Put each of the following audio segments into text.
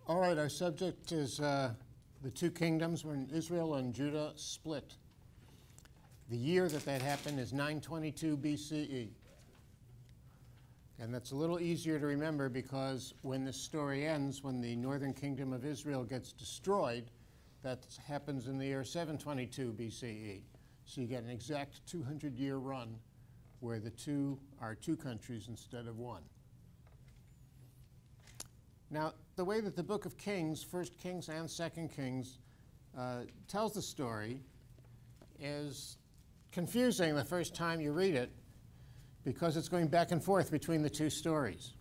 All right, our subject is the two kingdoms when Israel and Judah split. The year that happened is 922 BCE. And that's a little easier to remember because when this story ends, when the northern kingdom of Israel gets destroyed, that happens in the year 722 BCE. So you get an exact 200-year run where the two are two countries instead of one. Now, the way that the book of Kings, 1 Kings and 2 Kings, tells the story is confusing the first time you read it because it's going back and forth between the two stories.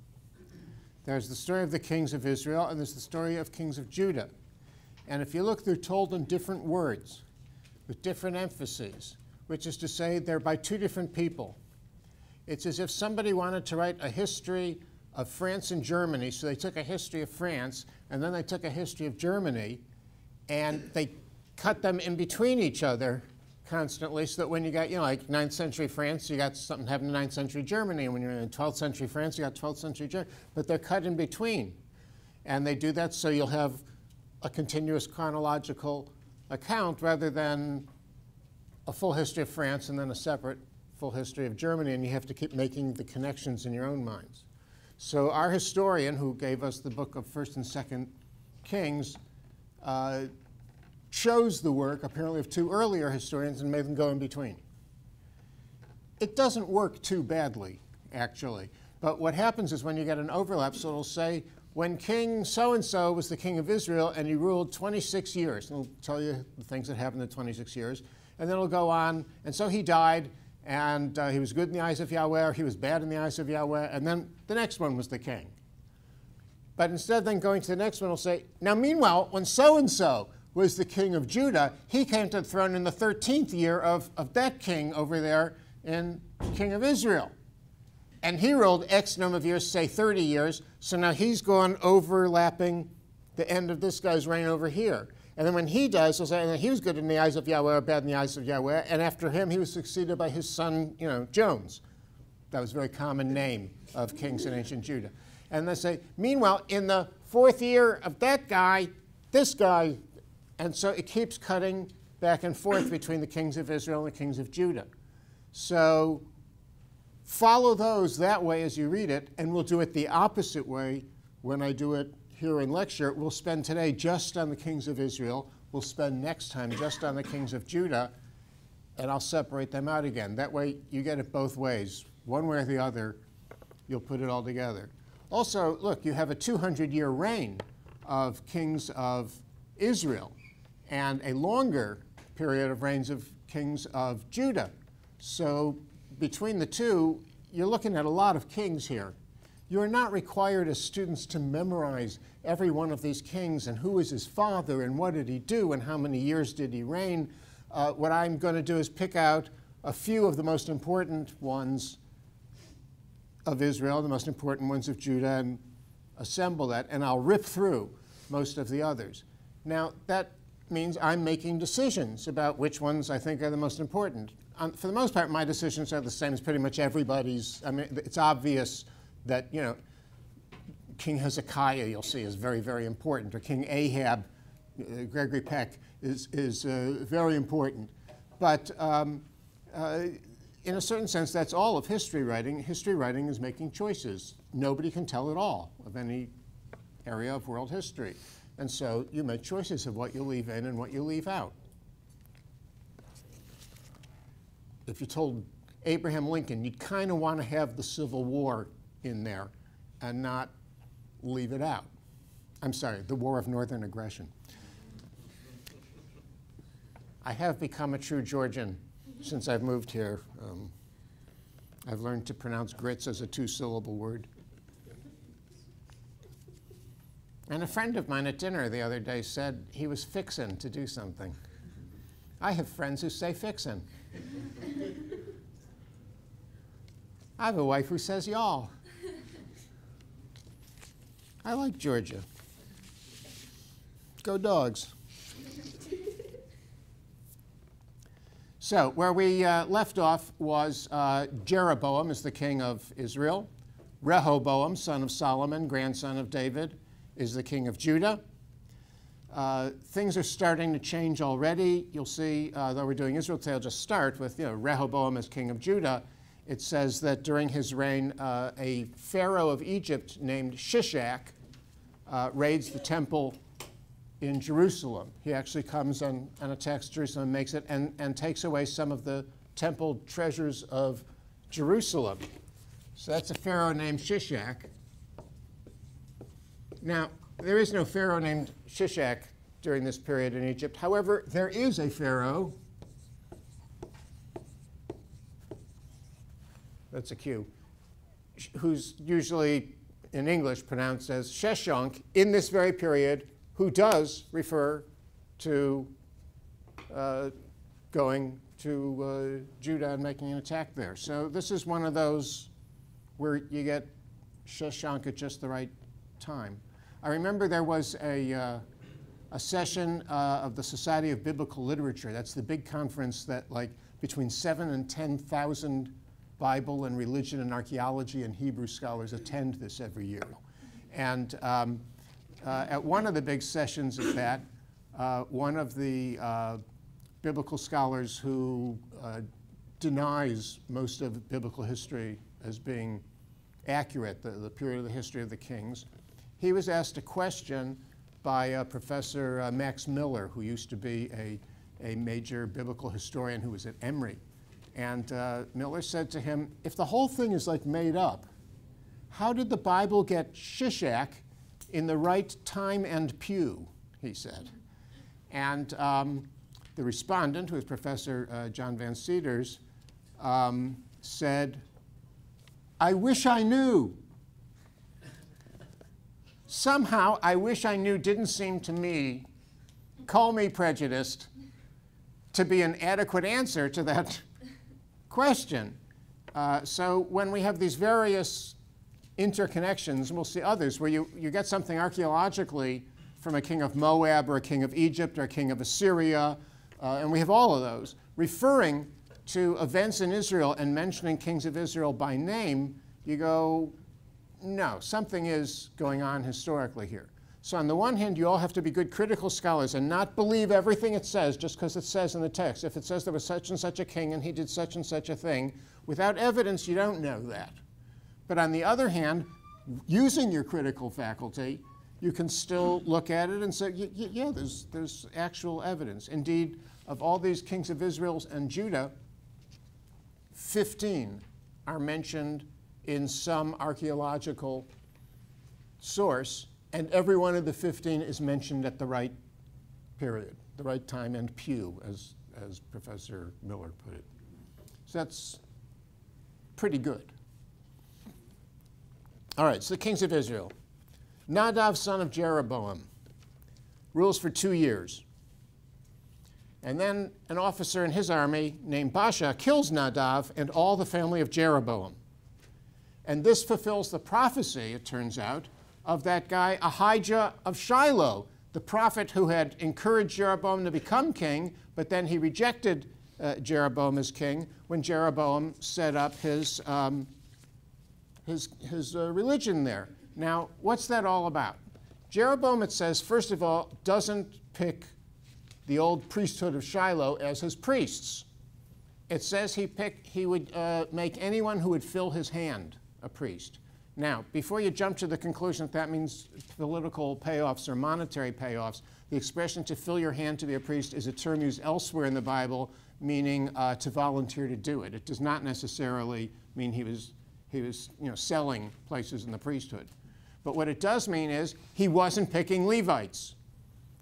There's the story of the kings of Israel and there's the story of kings of Judah. And if you look, they're told in different words with different emphases, which is to say they're by two different people. It's as if somebody wanted to write a history of France and Germany, so they took a history of France, and then they took a history of Germany, and they cut them in between each other constantly, so that when you got, like 9th century France, you got something happening in 9th century Germany, and when you're in 12th century France, you got 12th century Germany, but they're cut in between. And they do that so you'll have a continuous chronological account rather than a full history of France and then a separate full history of Germany, and you have to keep making the connections in your own minds. So our historian, who gave us the book of 1st and 2nd Kings, chose the work, apparently, of two earlier historians and made them go in between. It doesn't work too badly, actually. But what happens is when you get an overlap, so it'll say, when King so-and-so was the king of Israel, and he ruled 26 years. And it'll tell you the things that happened in 26 years. And then it'll go on, and so he died, and he was good in the eyes of Yahweh, or he was bad in the eyes of Yahweh, and then the next one was the king. But instead of then going to the next one, it'll say, now meanwhile, when so-and-so was the king of Judah, he came to the throne in the 13th year of that king over there in king of Israel. And he ruled X number of years, say 30 years, so now he's gone overlapping the end of this guy's reign over here. And then when he dies, he'll say, and he was good in the eyes of Yahweh, or bad in the eyes of Yahweh, and after him he was succeeded by his son, Jones. That was a very common name of kings in ancient Judah. And they say, meanwhile, in the 4th year of that guy, this guy, and so it keeps cutting back and forth between the kings of Israel and the kings of Judah. So follow those that way as you read it, and we'll do it the opposite way when I do it here in lecture. We'll spend today just on the kings of Israel. We'll spend next time just on the kings of Judah, and I'll separate them out again. That way you get it both ways. One way or the other, you'll put it all together. Also, look, you have a 200-year reign of kings of Israel and a longer period of reigns of kings of Judah. So between the two, you're looking at a lot of kings here. You're not required as students to memorize every one of these kings and who was his father and what did he do and how many years did he reign. What I'm going to do is pick out a few of the most important ones of Israel, the most important ones of Judah, and assemble that, and I'll rip through most of the others. Now, that means I'm making decisions about which ones I think are the most important. For the most part, my decisions are the same as pretty much everybody's. I mean, it's obvious that, King Hezekiah, you'll see, is very, very important, or King Ahab, Gregory Peck, is very important. But in a certain sense, that's all of history writing. History writing is making choices. Nobody can tell it all of any area of world history. And so you make choices of what you leave in and what you leave out. If you told Abraham Lincoln, you'd kind of want to have the Civil War in there and not leave it out. I'm sorry, the War of Northern Aggression. I have become a true Georgian since I've moved here. I've learned to pronounce grits as a 2-syllable word. And a friend of mine at dinner the other day said he was fixin' to do something. I have friends who say fixin'. I have a wife who says y'all. I like Georgia. Go Dogs. So where we left off was Jeroboam is the king of Israel, Rehoboam, son of Solomon, grandson of David, is the king of Judah. Things are starting to change already. You'll see, though we're doing Israel today, I'll just start with Rehoboam as king of Judah. It says that during his reign, a pharaoh of Egypt named Shishak raids the temple in Jerusalem. He actually comes and attacks Jerusalem, makes it, and takes away some of the temple treasures of Jerusalem. So that's a pharaoh named Shishak. Now, there is no pharaoh named Shishak during this period in Egypt. However, there is a pharaoh, that's a Q, who's usually in English pronounced as Sheshonq in this very period, who does refer to going to Judah and making an attack there. So this is one of those where you get Sheshonq at just the right time. I remember there was a session of the Society of Biblical Literature. That's the big conference that between 7,000 and 10,000 Bible and religion and archaeology and Hebrew scholars attend this every year. And at one of the big sessions of that, one of the biblical scholars who denies most of biblical history as being accurate, the period of the history of the kings, he was asked a question by Professor Max Miller, who used to be a major biblical historian who was at Emory. And Miller said to him, if the whole thing is made up, how did the Bible get Shishak in the right time and pew, he said. And the respondent, who was Professor John Van Cedars, said, I wish I knew. Somehow, I wish I knew didn't seem to me, call me prejudiced, to be an adequate answer to that question. So when we have these various interconnections, and we'll see others, where you get something archaeologically from a king of Moab or a king of Egypt or a king of Assyria, and we have all of those, referring to events in Israel and mentioning kings of Israel by name, you go, no, something is going on historically here. So on the one hand, you all have to be good critical scholars and not believe everything it says just because it says in the text. If it says there was such and such a king and he did such and such a thing, without evidence, you don't know that. But on the other hand, using your critical faculty, you can still look at it and say, yeah, there's actual evidence. Indeed, of all these kings of Israel and Judah, 15 are mentioned in some archaeological source, and every one of the 15 is mentioned at the right period, the right time and pew, as Professor Miller put it. So that's pretty good. All right, so the kings of Israel. Nadav, son of Jeroboam, rules for 2 years. And then an officer in his army named Baasha kills Nadav and all the family of Jeroboam. And this fulfills the prophecy, it turns out, of that guy Ahijah of Shiloh, the prophet who had encouraged Jeroboam to become king, but then he rejected Jeroboam as king when Jeroboam set up his religion there. Now, what's that all about? Jeroboam, it says, first of all, doesn't pick the old priesthood of Shiloh as his priests. It says he would make anyone who would fill his hand a priest. Now, before you jump to the conclusion that means political payoffs or monetary payoffs, the expression to fill your hand to be a priest is a term used elsewhere in the Bible, meaning to volunteer to do it. It does not necessarily mean he was selling places in the priesthood. But what it does mean is he wasn't picking Levites.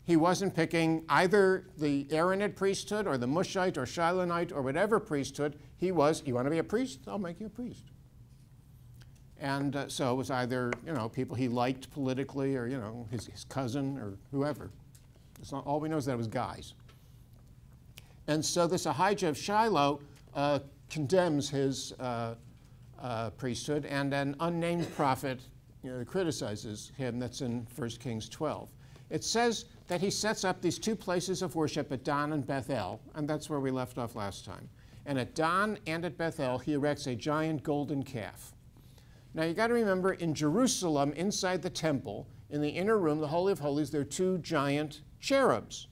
He wasn't picking either the Aaronite priesthood or the Mushite or Shilonite or whatever priesthood. He was, you want to be a priest? I'll make you a priest. And so it was either, people he liked politically or, his cousin or whoever. It's not, all we know is that it was guys. And so this Ahijah of Shiloh condemns his priesthood, and an unnamed prophet criticizes him. That's in 1 Kings 12. It says that he sets up these 2 places of worship at Dan and Bethel, and that's where we left off last time. And at Dan and at Bethel, he erects a giant golden calf. Now you got to remember, in Jerusalem, inside the temple, in the inner room, the Holy of Holies, there are two giant cherubs.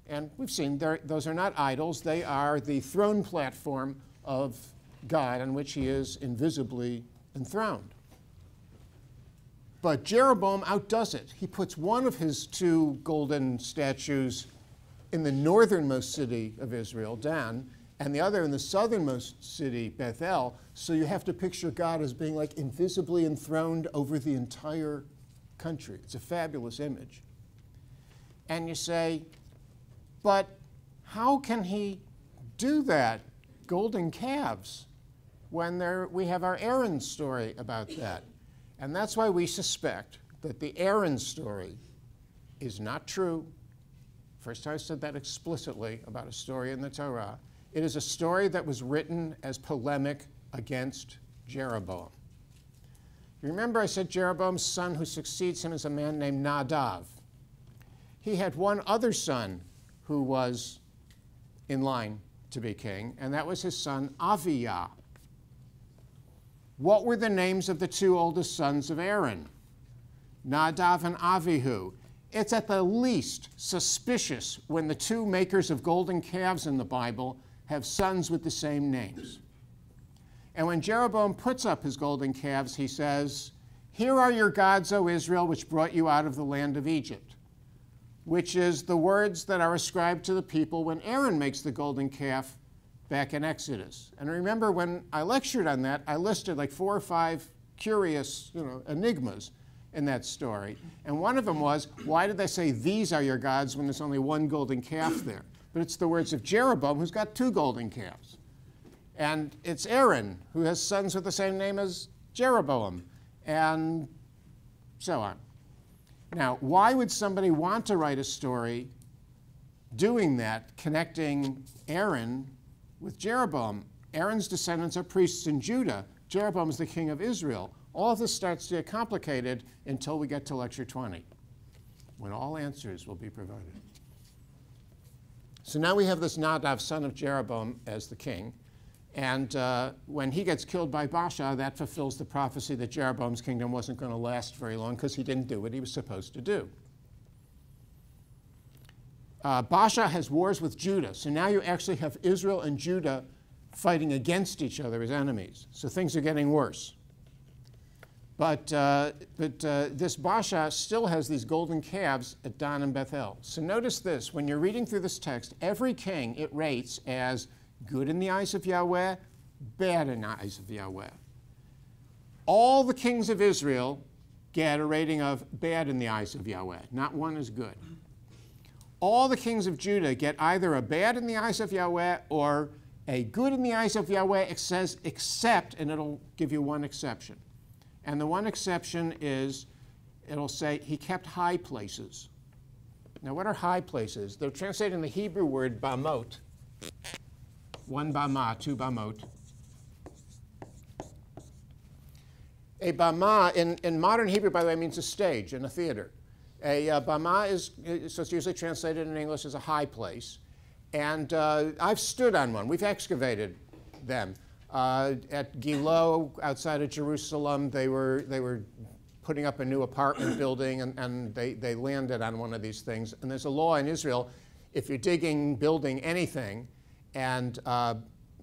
And we've seen those are not idols. They are the throne platform of God on which he is invisibly enthroned. But Jeroboam outdoes it. He puts one of his two golden statues in the northernmost city of Israel, Dan, and the other in the southernmost city, Bethel. So you have to picture God as being like invisibly enthroned over the entire country. It's a fabulous image. And you say, but how can he do that? Golden calves, when we have our Aaron story about that. And that's why we suspect that the Aaron story is not true. First time I said that explicitly about a story in the Torah. It is a story that was written as polemic against Jeroboam. You remember I said Jeroboam's son who succeeds him is a man named Nadav. He had one other son who was in line to be king, and that was his son Aviah. What were the names of the two oldest sons of Aaron? Nadav and Avihu. It's at the least suspicious when the two makers of golden calves in the Bible have sons with the same names. And when Jeroboam puts up his golden calves, he says, "Here are your gods, O Israel, which brought you out of the land of Egypt," which is the words that are ascribed to the people when Aaron makes the golden calf back in Exodus. And remember, when I lectured on that, I listed like 4 or 5 curious, enigmas in that story. And one of them was, why did they say, "These are your gods," when there's only one golden calf there? But it's the words of Jeroboam, who's got 2 golden calves. And it's Aaron, who has sons with the same name as Jeroboam, and so on. Now, why would somebody want to write a story doing that, connecting Aaron with Jeroboam? Aaron's descendants are priests in Judah. Jeroboam is the king of Israel. All of this starts to get complicated until we get to lecture 20, when all answers will be provided. So now we have this Nadav, son of Jeroboam, as the king. And when he gets killed by Baasha, that fulfills the prophecy that Jeroboam's kingdom wasn't going to last very long because he didn't do what he was supposed to do. Baasha has wars with Judah. So now you actually have Israel and Judah fighting against each other as enemies. So things are getting worse. But this Baasha still has these golden calves at Dan and Bethel. So notice this. When you're reading through this text, every king it rates as good in the eyes of Yahweh, bad in the eyes of Yahweh. All the kings of Israel get a rating of bad in the eyes of Yahweh. Not one is good. All the kings of Judah get either a bad in the eyes of Yahweh or a good in the eyes of Yahweh. It says except, and it'll give you one exception. And the one exception is, it'll say he kept high places. Now what are high places? They're translating the Hebrew word bamot. 1 bama, 2 bamot. A bama, in modern Hebrew, by the way, means a stage in a theater. A bama so it's usually translated in English as a high place. And I've stood on one. We've excavated them. At Gilo, outside of Jerusalem, they were putting up a new apartment building, and they landed on one of these things. And there's a law in Israel, if you're building anything, and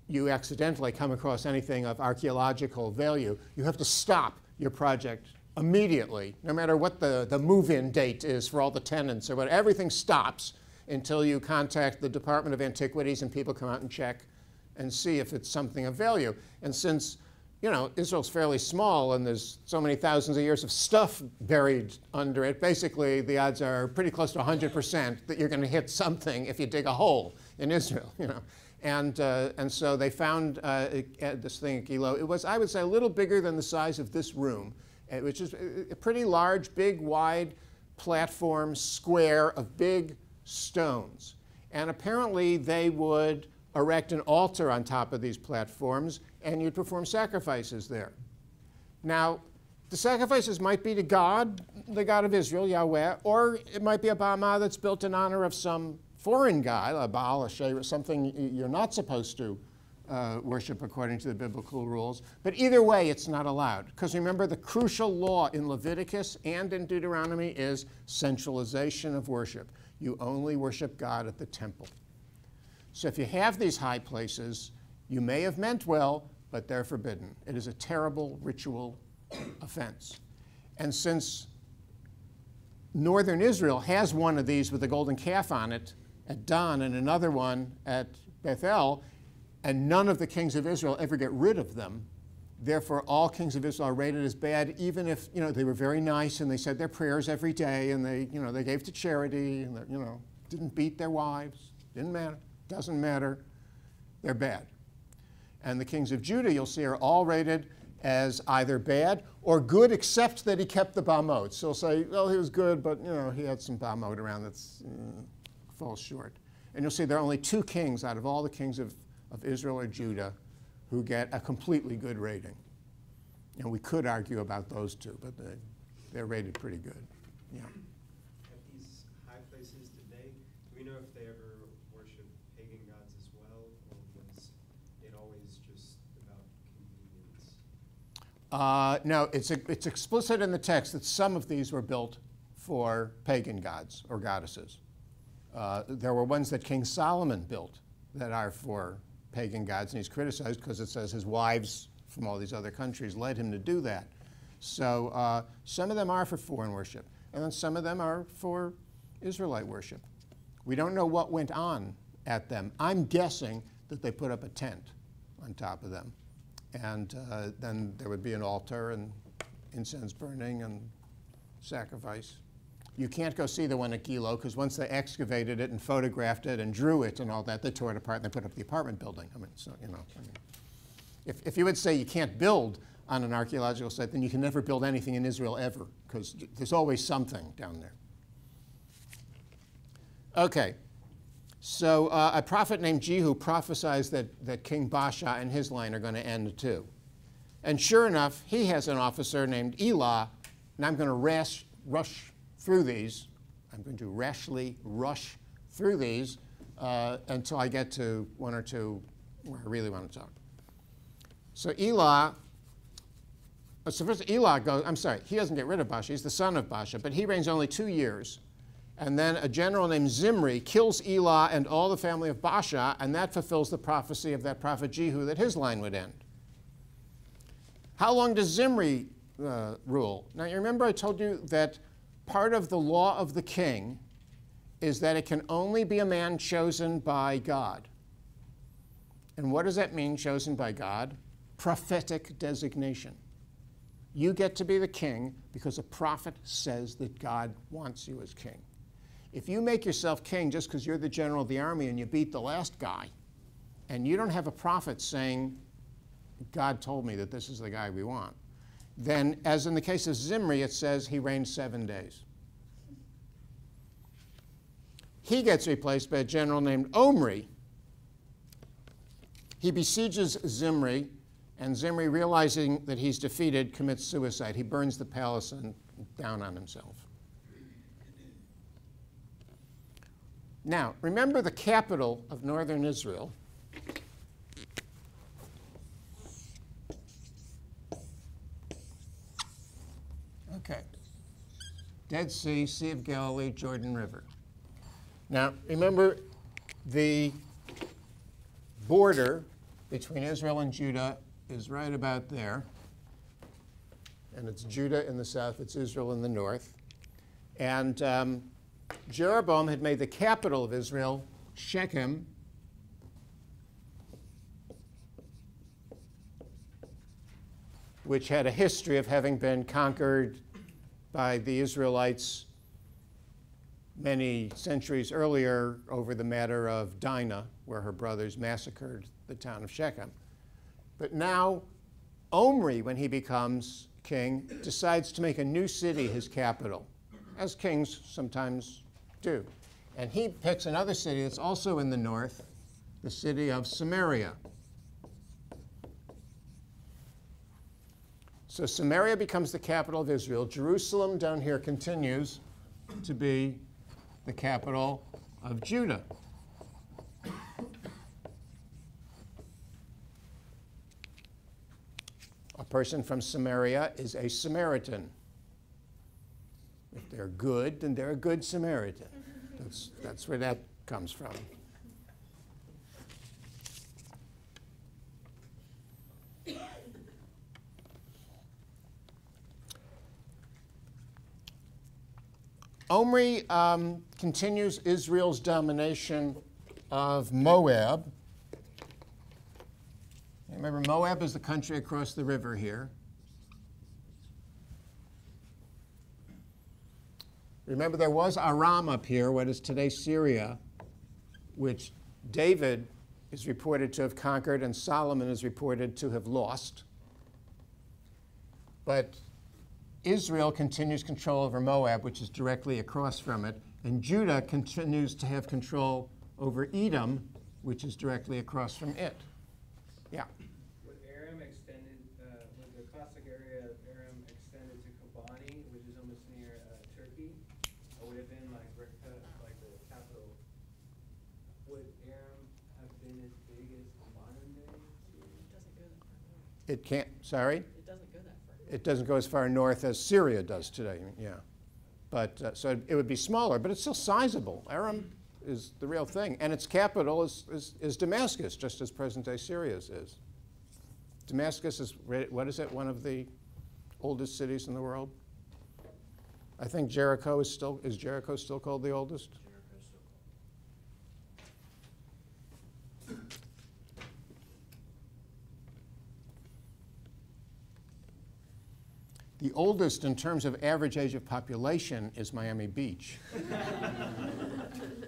you accidentally come across anything of archaeological value, you have to stop your project immediately, no matter what the move-in date is for all the tenants or whatever. Everything stops until you contact the Department of Antiquities and people come out and check and see if it's something of value. And since, Israel's fairly small and there's so many thousands of years of stuff buried under it, basically the odds are pretty close to 100% that you're going to hit something if you dig a hole in Israel, And so they found this thing at Gilo. It was, I would say, a little bigger than the size of this room, which is a pretty large, big, wide platform, square of big stones. And apparently they would erect an altar on top of these platforms, and you'd perform sacrifices there. Now, the sacrifices might be to God, the God of Israel, Yahweh, or it might be a bama that's built in honor of some foreign god, a Baal, a Sheva, something you're not supposed to worship according to the biblical rules. But either way, it's not allowed. Because remember, the crucial law in Leviticus and in Deuteronomy is centralization of worship. You only worship God at the temple. So if you have these high places, you may have meant well, but they're forbidden. It is a terrible ritual offense. And since northern Israel has one of these with a golden calf on it at Dan and another one at Bethel, and none of the kings of Israel ever get rid of them, therefore all kings of Israel are rated as bad, even if they were very nice and they said their prayers every day and they gave to charity and didn't beat their wives. Didn't matter. Doesn't matter. They're bad. And the kings of Judah, you'll see, are all rated as either bad or good, except that he kept the Bamot. So he'll say, well, he was good, but he had some Bamot around that falls short. And you'll see there are only 2 kings out of all the kings of Israel or Judah who get a completely good rating. And we could argue about those 2, but they're rated pretty good. Yeah. At these high places today, do we know if they ever worship pagan gods as well, or was it always just about convenience? No, it's explicit in the text that some of these were built for pagan gods or goddesses. There were ones that King Solomon built that are for pagan gods, and he's criticized because it says his wives from all these other countries led him to do that. So some of them are for foreign worship, and then some of them are for Israelite worship. We don't know what went on at them. I'm guessing that they put up a tent on top of them, and then there would be an altar and incense burning and sacrifice. You can't go see the one at Gilo, because once they excavated it and photographed it and drew it and all that, they tore it apart and they put up the apartment building. I mean, so, if you would say you can't build on an archaeological site, then you can never build anything in Israel ever, because there's always something down there. Okay, so a prophet named Jehu prophesies that King Baasha and his line are going to end too. And sure enough, he has an officer named Elah, and I'm going to rush through these. I'm going to rashly rush through these until I get to 1 or 2 where I really want to talk. So Elah, so first Elah goes, I'm sorry, he doesn't get rid of Baasha, he's the son of Baasha, but he reigns only 2 years. And then a general named Zimri kills Elah and all the family of Baasha, and that fulfills the prophecy of that prophet Jehu that his line would end. How long does Zimri rule? Now you remember I told you that part of the law of the king is that it can only be a man chosen by God. And what does that mean, chosen by God? Prophetic designation. You get to be the king because a prophet says that God wants you as king. If you make yourself king just because you're the general of the army and you beat the last guy, and you don't have a prophet saying, God told me that this is the guy we want, then, as in the case of Zimri, it says he reigned 7 days. He gets replaced by a general named Omri. He besieges Zimri, and Zimri, realizing that he's defeated, commits suicide. He burns the palace and down on himself. Now, remember the capital of northern Israel. Okay. Dead Sea, Sea of Galilee, Jordan River. Now, remember the border between Israel and Judah is right about there. And it's Judah in the south, it's Israel in the north. And Jeroboam had made the capital of Israel Shechem. Which had a history of having been conquered by the Israelites many centuries earlier over the matter of Dinah, where her brothers massacred the town of Shechem. But now Omri, when he becomes king, decides to make a new city his capital, as kings sometimes do. And he picks another city that's also in the north, the city of Samaria. So Samaria becomes the capital of Israel. Jerusalem down here continues to be the capital of Judah. person from Samaria is a Samaritan. If they're good, then they're a good Samaritan. That's where that comes from. Omri continues Israel's domination of Moab. Remember, Moab is the country across the river here. Remember, there was Aram up here, what is today Syria, which David is reported to have conquered and Solomon is reported to have lost. But Israel continues control over Moab, which is directly across from it, and Judah continues to have control over Edom, which is directly across from it. Yeah. Would Aram extended, would the classic area of Aram extended to Kobani, which is almost near Turkey, or would it have been like Raqqa, like the capital? Would Aram have been as big as the modern day Syria? It doesn't go that far north. It can't, sorry? It doesn't go that far. It doesn't go as far north as Syria does today, yeah. But, so it would be smaller, but it's still sizable. Aram is the real thing. And its capital is Damascus, just as present-day Syria's is. Damascus is, what is it, one of the oldest cities in the world? I think Jericho is Jericho still called the oldest? Jericho's so The oldest in terms of average age of population is Miami Beach.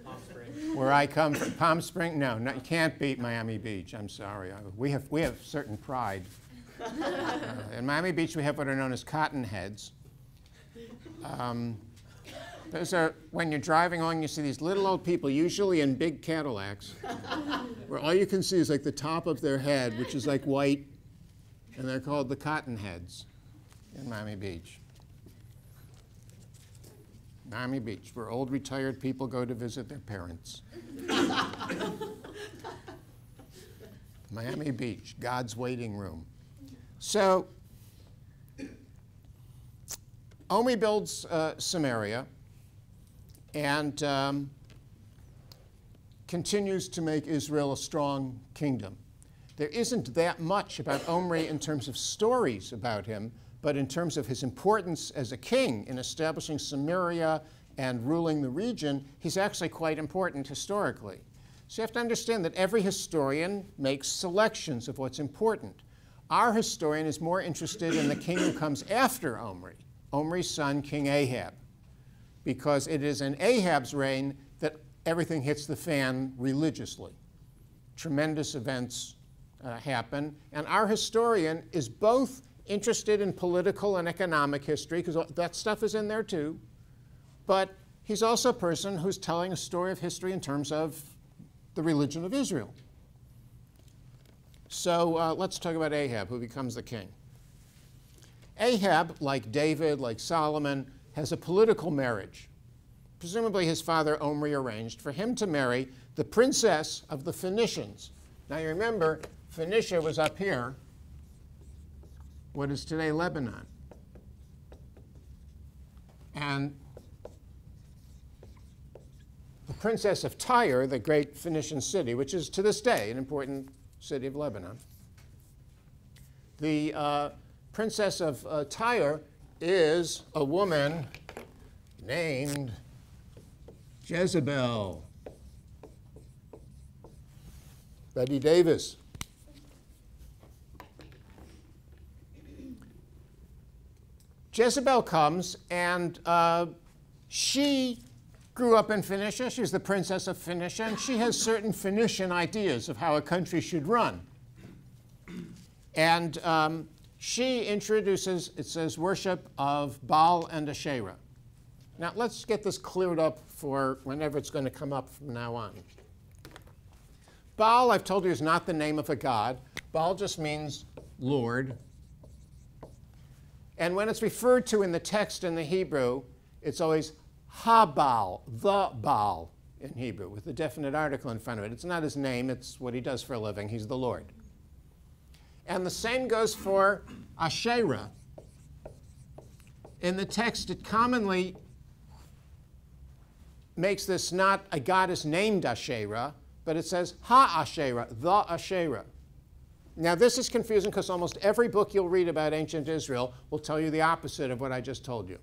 Palm Springs. Where I come from, Palm Springs, no, you can't beat Miami Beach. I'm sorry. We have certain pride. In Miami Beach, we have what are known as cotton heads. Those are, when you're driving along, you see these little old people, usually in big Cadillacs, where all you can see is like the top of their head, which is like white, and they're called the cotton heads in Miami Beach. Miami Beach, where old retired people go to visit their parents. Miami Beach, God's waiting room. So, Omri builds Samaria and continues to make Israel a strong kingdom. There isn't that much about Omri in terms of stories about him, but in terms of his importance as a king in establishing Samaria and ruling the region, he's actually quite important historically. So you have to understand that every historian makes selections of what's important. Our historian is more interested in the king who comes after Omri, Omri's son, King Ahab, because it is in Ahab's reign that everything hits the fan religiously. Tremendous events happen, and our historian is both interested in political and economic history, because that stuff is in there too, but he's also a person who's telling a story of history in terms of the religion of Israel. So let's talk about Ahab, who becomes the king. Ahab, like David, like Solomon, has a political marriage. Presumably his father Omri arranged for him to marry the princess of the Phoenicians. Now you remember, Phoenicia was up here, what is today Lebanon. And the princess of Tyre, the great Phoenician city, which is to this day an important city of Lebanon. The princess of Tyre is a woman named Jezebel. Betty Davis. Jezebel comes, and she grew up in Phoenicia. She's the princess of Phoenicia, and she has certain Phoenician ideas of how a country should run. And she introduces, it says, worship of Baal and Asherah. Now, let's get this cleared up for whenever it's going to come up from now on. Baal, I've told you, is not the name of a god. Baal just means Lord. And when it's referred to in the text in the Hebrew, it's always Ha-Baal, the Baal in Hebrew, with a definite article in front of it. It's not his name, it's what he does for a living. He's the Lord. And the same goes for Asherah. In the text, it commonly makes this not a goddess named Asherah, but it says Ha-Asherah, the Asherah. Now, this is confusing because almost every book you'll read about ancient Israel will tell you the opposite of what I just told you.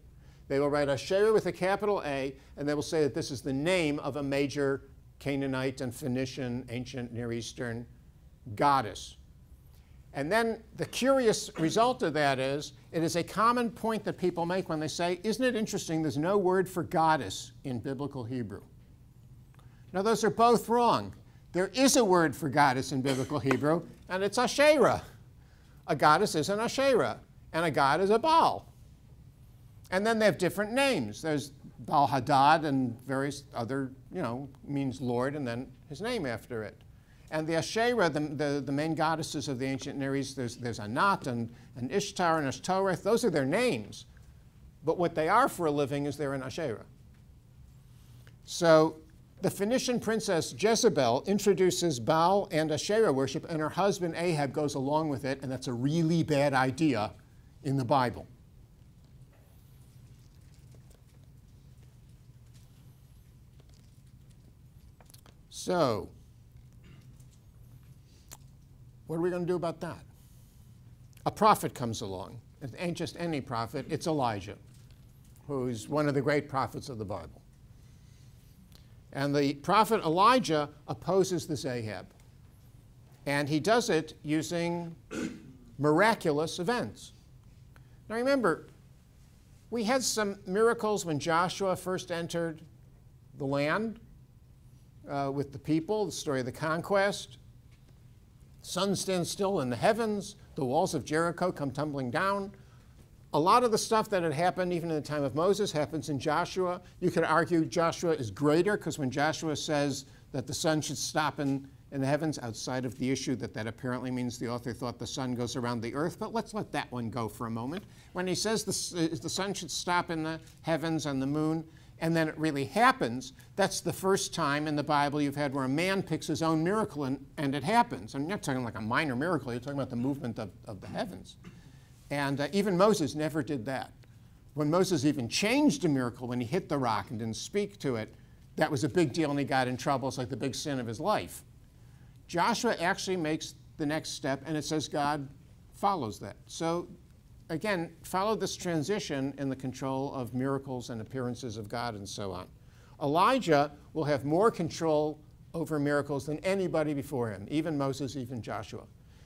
They will write Asherah with a capital A, and they will say that this is the name of a major Canaanite and Phoenician, ancient Near Eastern goddess. And then the curious result of that is, it is a common point that people make when they say, isn't it interesting there's no word for goddess in biblical Hebrew? Now, those are both wrong. There is a word for goddess in biblical Hebrew, and it's Asherah. A goddess is an Asherah, and a god is a Baal. And then they have different names. There's Baal Hadad and various other, means Lord, and then his name after it. And the Asherah, the main goddesses of the ancient Near East, there's Anat and Ishtar and Ashtoreth. Those are their names. But what they are for a living is they're an Asherah. So the Phoenician princess Jezebel introduces Baal and Asherah worship, and her husband Ahab goes along with it, and that's a really bad idea in the Bible. So, what are we going to do about that? A prophet comes along. It ain't just any prophet, it's Elijah, who's one of the great prophets of the Bible. And the prophet Elijah opposes this Ahab. And he does it using miraculous events. Now remember, we had some miracles when Joshua first entered the land with the people, the story of the conquest. The sun stands still in the heavens. The walls of Jericho come tumbling down. A lot of the stuff that had happened even in the time of Moses happens in Joshua. You could argue Joshua is greater because when Joshua says that the sun should stop in the heavens, outside of the issue that apparently means the author thought the sun goes around the earth, but let's let that one go for a moment. When he says the sun should stop in the heavens and the moon, and then it really happens, that's the first time in the Bible you've had where a man picks his own miracle and it happens. And you're not talking like a minor miracle, you're talking about the movement of the heavens. And even Moses never did that. When Moses even changed a miracle when he hit the rock and didn't speak to it, that was a big deal and he got in trouble. It's like the big sin of his life. Joshua actually makes the next step, and it says God follows that. So again, follow this transition in the control of miracles and appearances of God and so on. Elijah will have more control over miracles than anybody before him, even Moses, even Joshua.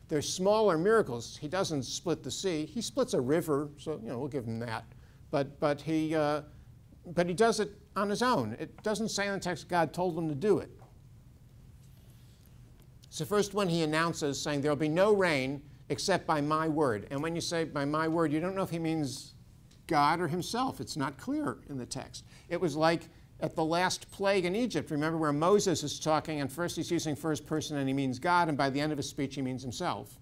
There's smaller miracles. He doesn't split the sea. He splits a river, so we'll give him that. But he does it on his own. It doesn't say in the text God told him to do it. So first when he announces, saying there will be no rain except by my word. And when you say by my word, you don't know if he means God or himself. It's not clear in the text. It was like at the last plague in Egypt. Remember where Moses is talking, and first he's using first person and he means God, and by the end of his speech he means himself.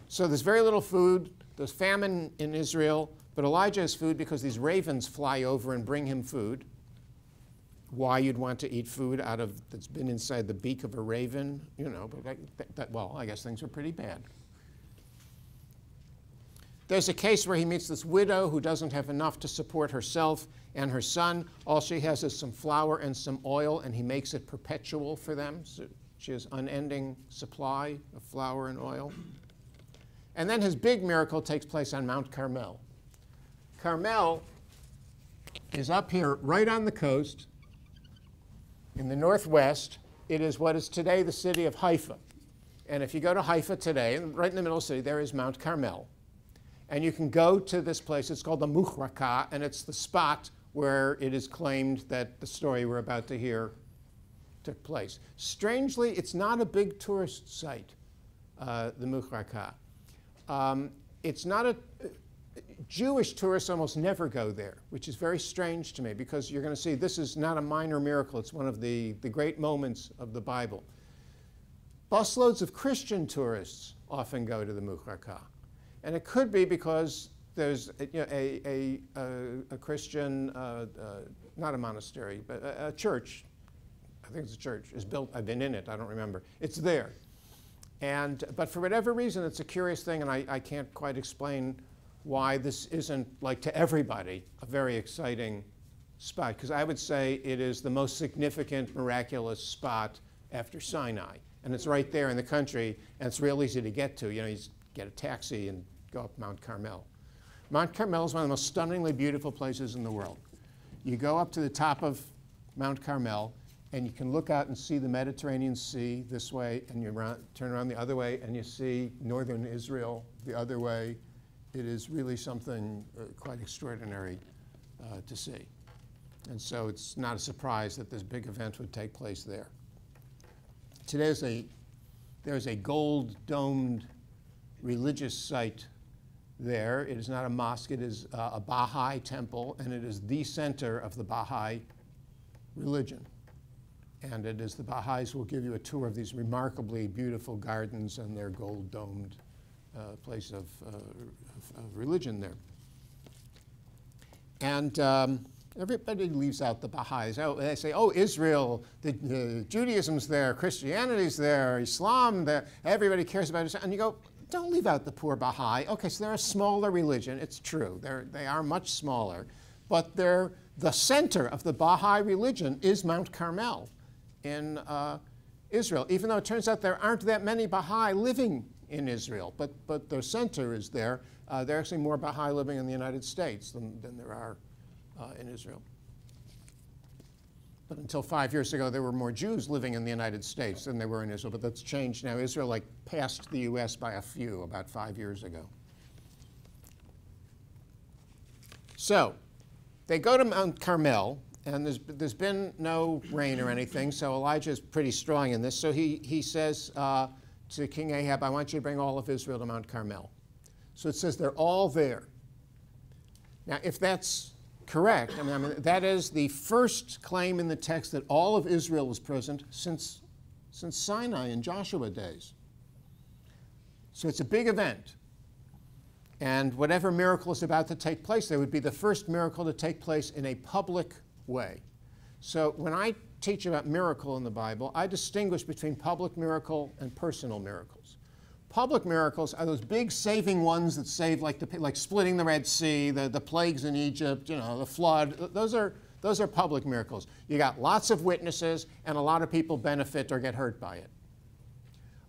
So there's very little food. There's famine in Israel, but Elijah has food because these ravens fly over and bring him food. Why you'd want to eat food that's been inside the beak of a raven, but well, I guess things are pretty bad. There's a case where he meets this widow who doesn't have enough to support herself and her son. All she has is some flour and some oil, and he makes it perpetual for them. So she has unending supply of flour and oil. And then his big miracle takes place on Mount Carmel. Carmel is up here right on the coast in the northwest. It is what is today the city of Haifa. And if you go to Haifa today, right in the middle of the city, there is Mount Carmel. And you can go to this place. It's called the Muhraka, and it's the spot where it is claimed that the story we're about to hear took place. Strangely, it's not a big tourist site, the Muhraka. It's not a Jewish tourists almost never go there, which is very strange to me, because you're going to see this is not a minor miracle. It's one of the great moments of the Bible. Busloads of Christian tourists often go to the Muhraka. And it could be because there's a Christian, not a monastery, but a church, I think it's a church, is built. I've been in it, I don't remember. It's there. But for whatever reason, it's a curious thing, and I can't quite explain why this isn't, like to everybody, a very exciting spot. Because I would say it is the most significant, miraculous spot after Sinai. And it's right there in the country, and it's real easy to get to. You know, you just get a taxi and go up Mount Carmel. Mount Carmel is one of the most stunningly beautiful places in the world. You go up to the top of Mount Carmel, and you can look out and see the Mediterranean Sea this way, and you turn around the other way, and you see northern Israel the other way. It is really something quite extraordinary to see. And so it's not a surprise that this big event would take place there. Today there's a gold-domed religious site there. It is not a mosque, it is a Baha'i temple, and it is the center of the Baha'i religion. And it is the Baha'is will give you a tour of these remarkably beautiful gardens and their gold-domed place of religion there. And everybody leaves out the Baha'is. Oh, they say, oh, Israel, Judaism's there, Christianity's there, Islam there, everybody cares about Islam. And you go, don't leave out the poor Baha'i. Okay, so they're a smaller religion, it's true. They are much smaller. But the center of the Baha'i religion is Mount Carmel in Israel, even though it turns out there aren't that many Baha'i living in Israel. But their center is there. There are actually more Baha'i living in the United States than there are in Israel. But until 5 years ago, there were more Jews living in the United States than there were in Israel. But that's changed now. Israel passed the US by a few about 5 years ago. So they go to Mount Carmel, and there's been no rain or anything, so Elijah is pretty strong in this. So he says to King Ahab, I want you to bring all of Israel to Mount Carmel. So it says they're all there. Now, if that's correct, I mean, that is the first claim in the text that all of Israel was present since Sinai and Joshua days. So it's a big event. And whatever miracle is about to take place, there would be the first miracle to take place in a public way. So when I teach about miracle in the Bible, I distinguish between public miracle and personal miracles. Public miracles are those big saving ones that save, like splitting the Red Sea, the plagues in Egypt, you know, the flood. Those are public miracles. You got lots of witnesses, and a lot of people benefit or get hurt by it.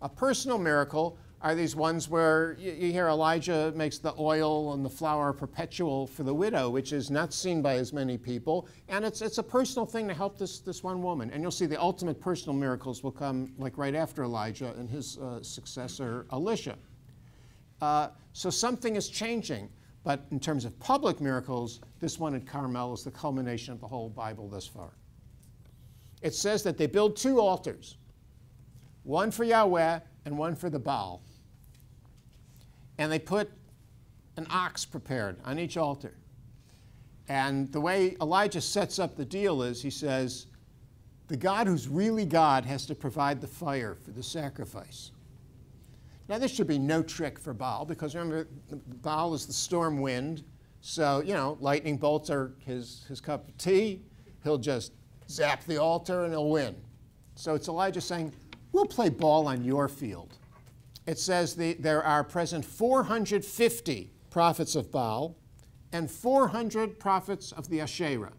A personal miracle are these ones where you hear Elijah makes the oil and the flour perpetual for the widow, which is not seen by as many people, and it's a personal thing to help this one woman. And you'll see the ultimate personal miracles will come like right after Elijah and his successor Elisha. So something is changing, but in terms of public miracles, this one at Carmel is the culmination of the whole Bible thus far. It says that they build 2 altars, one for Yahweh and one for the Baal. And they put an ox prepared on each altar. And the way Elijah sets up the deal is he says, the God who's really God has to provide the fire for the sacrifice. Now, this should be no trick for Baal, because remember, Baal is the storm wind. So, you know, lightning bolts are his cup of tea. He'll just zap the altar and he'll win. So it's Elijah saying, we'll play ball on your field. It says there are present 450 prophets of Baal and 400 prophets of the Asherah.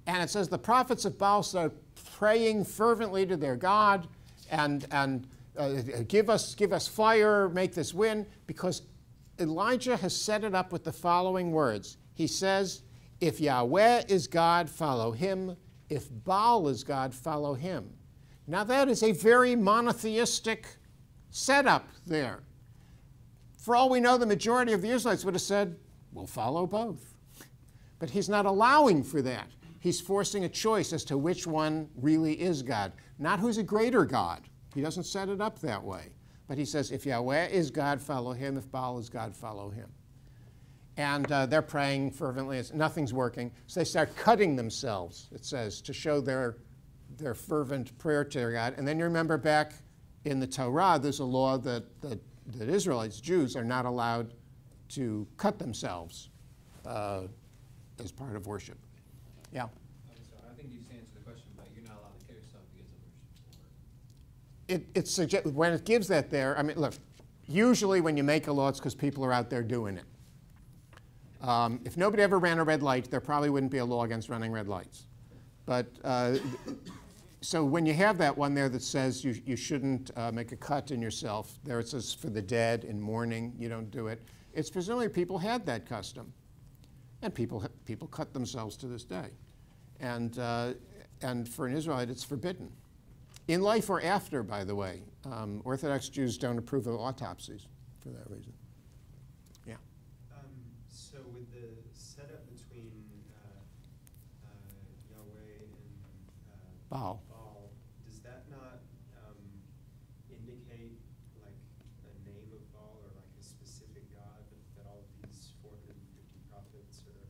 And it says the prophets of Baal start praying fervently to their God and give us fire, make this win, because Elijah has set it up with the following words. He says, if Yahweh is God, follow him. If Baal is God, follow him. Now that is a very monotheistic setup there. For all we know, the majority of the Israelites would have said, we'll follow both. But he's not allowing for that. He's forcing a choice as to which one really is God, not who's a greater God. He doesn't set it up that way. But he says, if Yahweh is God, follow him. If Baal is God, follow him. And they're praying fervently. Nothing's working. So they start cutting themselves, it says, to show their fervent prayer to their God. And then you remember back in the Torah, there's a law that Israelites, Jews, are not allowed to cut themselves as part of worship. Yeah? So I think you just answered the question, but you're not allowed to kill yourself because of worship. when it gives that there, I mean, look, usually when you make a law, it's because people are out there doing it. If nobody ever ran a red light, there probably wouldn't be a law against running red lights. But so when you have that one there that says you shouldn't make a cut in yourself, there it says for the dead in mourning, you don't do it. It's presumably people had that custom, and people cut themselves to this day, and for an Israelite, it's forbidden. In life or after, by the way. Orthodox Jews don't approve of autopsies for that reason. Yeah. So with the setup between Yahweh and Baal. Does that not indicate like a name of Baal or like a specific god that all of these 450 prophets are?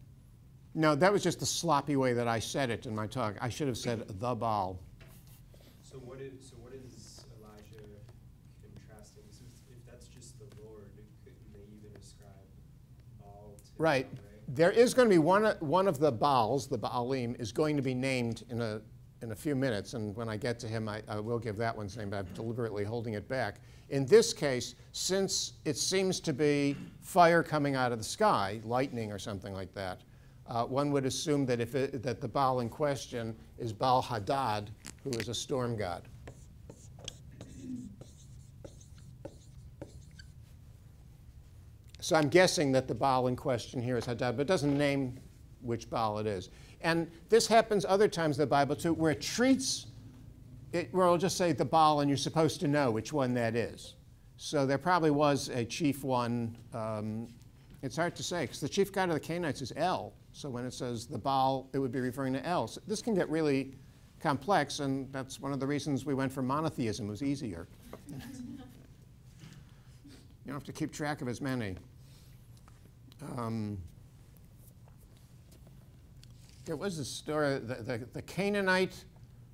No, that was just the sloppy way that I said it in my talk. I should have said the Baal. So what is Elijah contrasting? So if that's just the Lord, couldn't they even ascribe Baal to Right. Yahweh? There is going to be one of the Baals, the Baalim, is going to be named in a few minutes, and when I get to him, I will give that one's name, but I'm deliberately holding it back. In this case, since it seems to be fire coming out of the sky, lightning or something like that, one would assume that that the Baal in question is Baal Hadad, who is a storm god. So I'm guessing that the Baal in question here is Hadad, but it doesn't name which Baal it is. And this happens other times in the Bible too, where it treats it, where it'll just say the Baal, and you're supposed to know which one that is. So there probably was a chief one. It's hard to say, because the chief god of the Canaanites is El. So when it says the Baal, it would be referring to El. So this can get really complex, and that's one of the reasons we went for monotheism. It was easier. You don't have to keep track of as many. There was a story, the Canaanite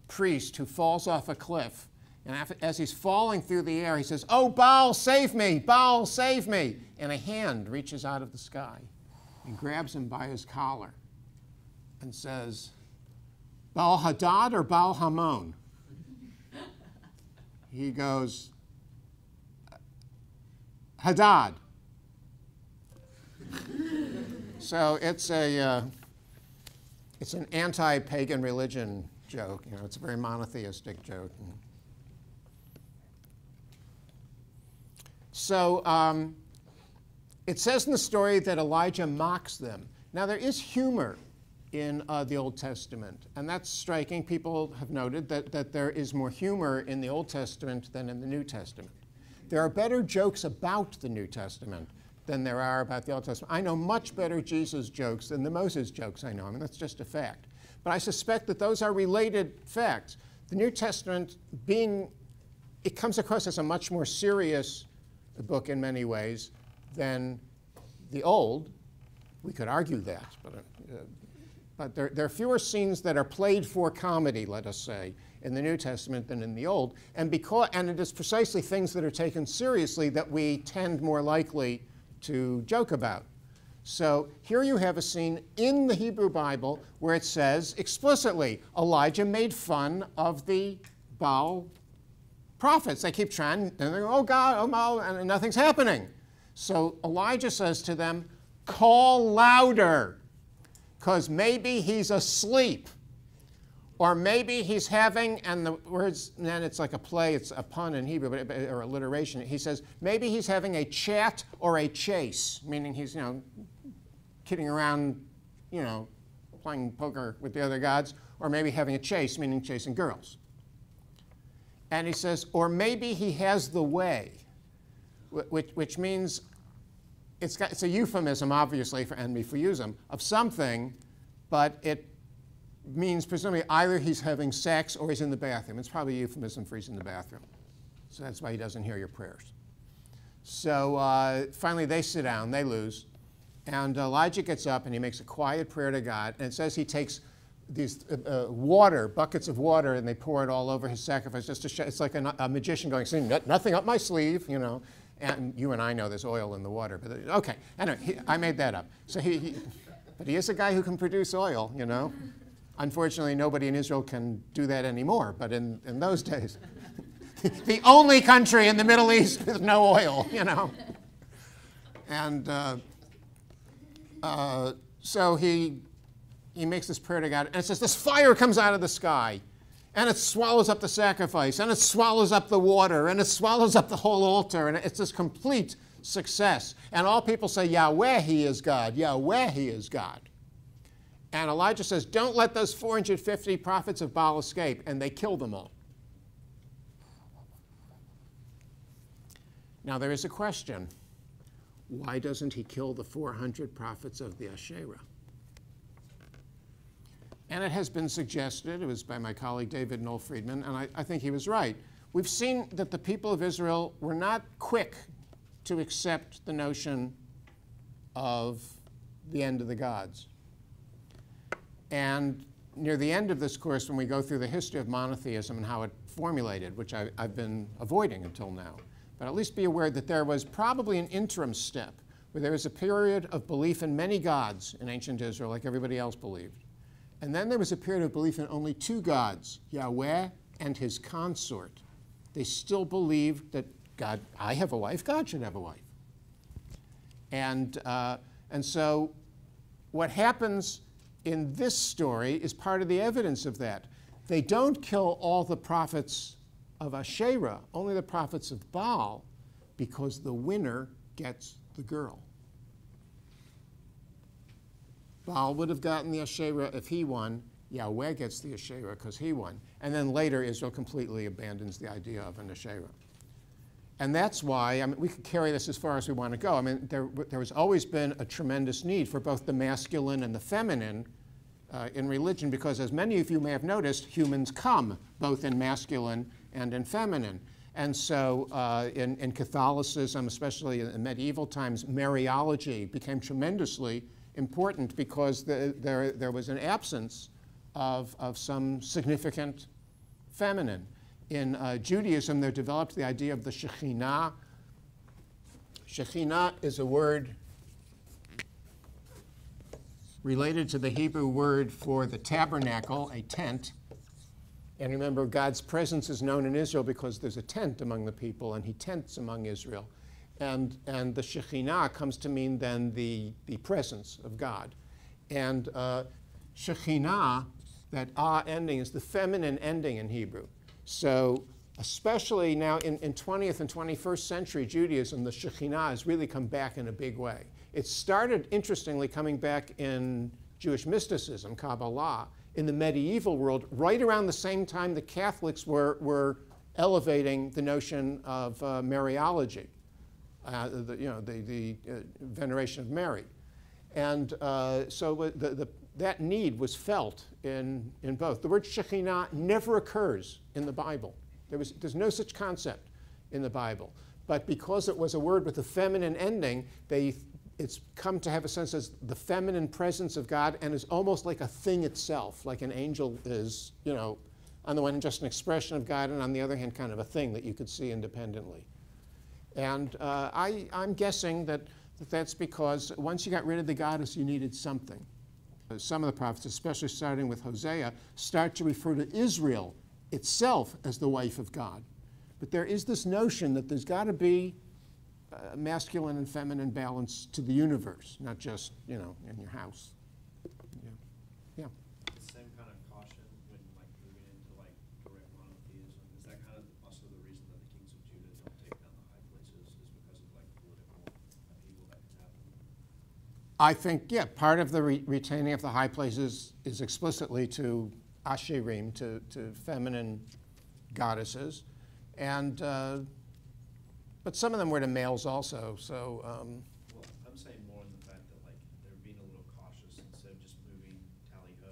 priest who falls off a cliff, and as he's falling through the air, he says, "Oh, Baal, save me! Baal, save me!" And a hand reaches out of the sky and grabs him by his collar and says, "Baal Hadad or Baal Hamon?" He goes, "Hadad." So it's an anti-pagan religion joke. You know, it's a very monotheistic joke. So it says in the story that Elijah mocks them. Now there is humor in the Old Testament, and that's striking. People have noted that there is more humor in the Old Testament than in the New Testament. There are better jokes about the New Testament than there are about the Old Testament. I know much better Jesus jokes than the Moses jokes I know. I mean, that's just a fact. But I suspect that those are related facts. The New Testament it comes across as a much more serious book in many ways than the Old. We could argue that, but there are fewer scenes that are played for comedy, let us say, in the New Testament than in the Old. And it is precisely things that are taken seriously that we tend more likely to joke about. So here you have a scene in the Hebrew Bible where it says explicitly, Elijah made fun of the Baal prophets. They keep trying, and they go, "Oh God, oh Baal," and nothing's happening. So Elijah says to them, "Call louder, because maybe he's asleep. Or maybe he's having," and the words, and then it's like a play, it's a pun in Hebrew, or alliteration. He says, maybe he's having a chat or a chase, meaning he's, kidding around, playing poker with the other gods, or maybe having a chase, meaning chasing girls. And he says, or maybe he has the way, which means it's a euphemism, obviously, for euphemism of something, but it means presumably either he's having sex or he's in the bathroom. It's probably a euphemism for he's in the bathroom. So that's why he doesn't hear your prayers. So finally they sit down, they lose, and Elijah gets up and he makes a quiet prayer to God, and it says he takes these buckets of water, and they pour it all over his sacrifice just to show. It's like a magician going, "See, nothing up my sleeve," And you and I know there's oil in the water, but okay. Anyway, I made that up. So but he is a guy who can produce oil, Unfortunately, nobody in Israel can do that anymore, but in those days. the only country in the Middle East with no oil, you know. And so he makes this prayer to God, and it says, this fire comes out of the sky, and it swallows up the sacrifice, and it swallows up the water, and it swallows up the whole altar, and it's this complete success. And all people say, Yahweh, he is God. Yahweh, he is God. And Elijah says, don't let those 450 prophets of Baal escape, and they kill them all. Now there is a question. Why doesn't he kill the 400 prophets of the Asherah? And it has been suggested, it was by my colleague David Noel Friedman, and I think he was right. We've seen that the people of Israel were not quick to accept the notion of the end of the gods. And near the end of this course, when we go through the history of monotheism and how it formulated, which I've been avoiding until now, but at least be aware that there was probably an interim step where there was a period of belief in many gods in ancient Israel, like everybody else believed. And then there was a period of belief in only two gods, Yahweh and his consort. They still believed that God, I have a wife, God should have a wife. And so what happens in this story is part of the evidence of that. They don't kill all the prophets of Asherah, only the prophets of Baal, because the winner gets the girl. Baal would have gotten the Asherah if he won. Yahweh gets the Asherah because he won. And then later, Israel completely abandons the idea of an Asherah. And that's why, I mean, we could carry this as far as we want to go. I mean, there has always been a tremendous need for both the masculine and the feminine in religion, because as many of you may have noticed, humans come both in masculine and in feminine. And so in Catholicism, especially in medieval times, Mariology became tremendously important because there was an absence of some significant feminine. In Judaism, they developed the idea of the Shekhinah. Shekhinah is a word related to the Hebrew word for the tabernacle, a tent. And remember, God's presence is known in Israel because there's a tent among the people, and he tents among Israel. And the Shekhinah comes to mean then the presence of God. And Shekhinah, that ah ending, is the feminine ending in Hebrew. So especially now in 20th and 21st century Judaism, the Shekhinah has really come back in a big way. It started, interestingly, coming back in Jewish mysticism, Kabbalah, in the medieval world, right around the same time the Catholics were elevating the notion of Mariology, the veneration of Mary. And so that need was felt in both. The word Shekhinah never occurs in the Bible. There's no such concept in the Bible. But because it was a word with a feminine ending, it's come to have a sense as the feminine presence of God, and is almost like a thing itself, like an angel is, on the one hand just an expression of God, and on the other hand kind of a thing that you could see independently. And I'm guessing that that's because once you got rid of the goddess, you needed something. Some of the prophets, especially starting with Hosea, start to refer to Israel itself as the wife of God. But there is this notion that there's got to be a masculine and feminine balance to the universe, not just, in your house. Yeah. The same kind of caution when moving into direct monotheism, is that kind of also the reason that the kings of Judah don't take down the high places, is because of political upheaval that has happened? I think, yeah, part of the retaining of the high places is explicitly to Asherim, to feminine goddesses, and but some of them were to males also. So. Well, I'm saying more in the fact that they're being a little cautious instead of just moving tally-ho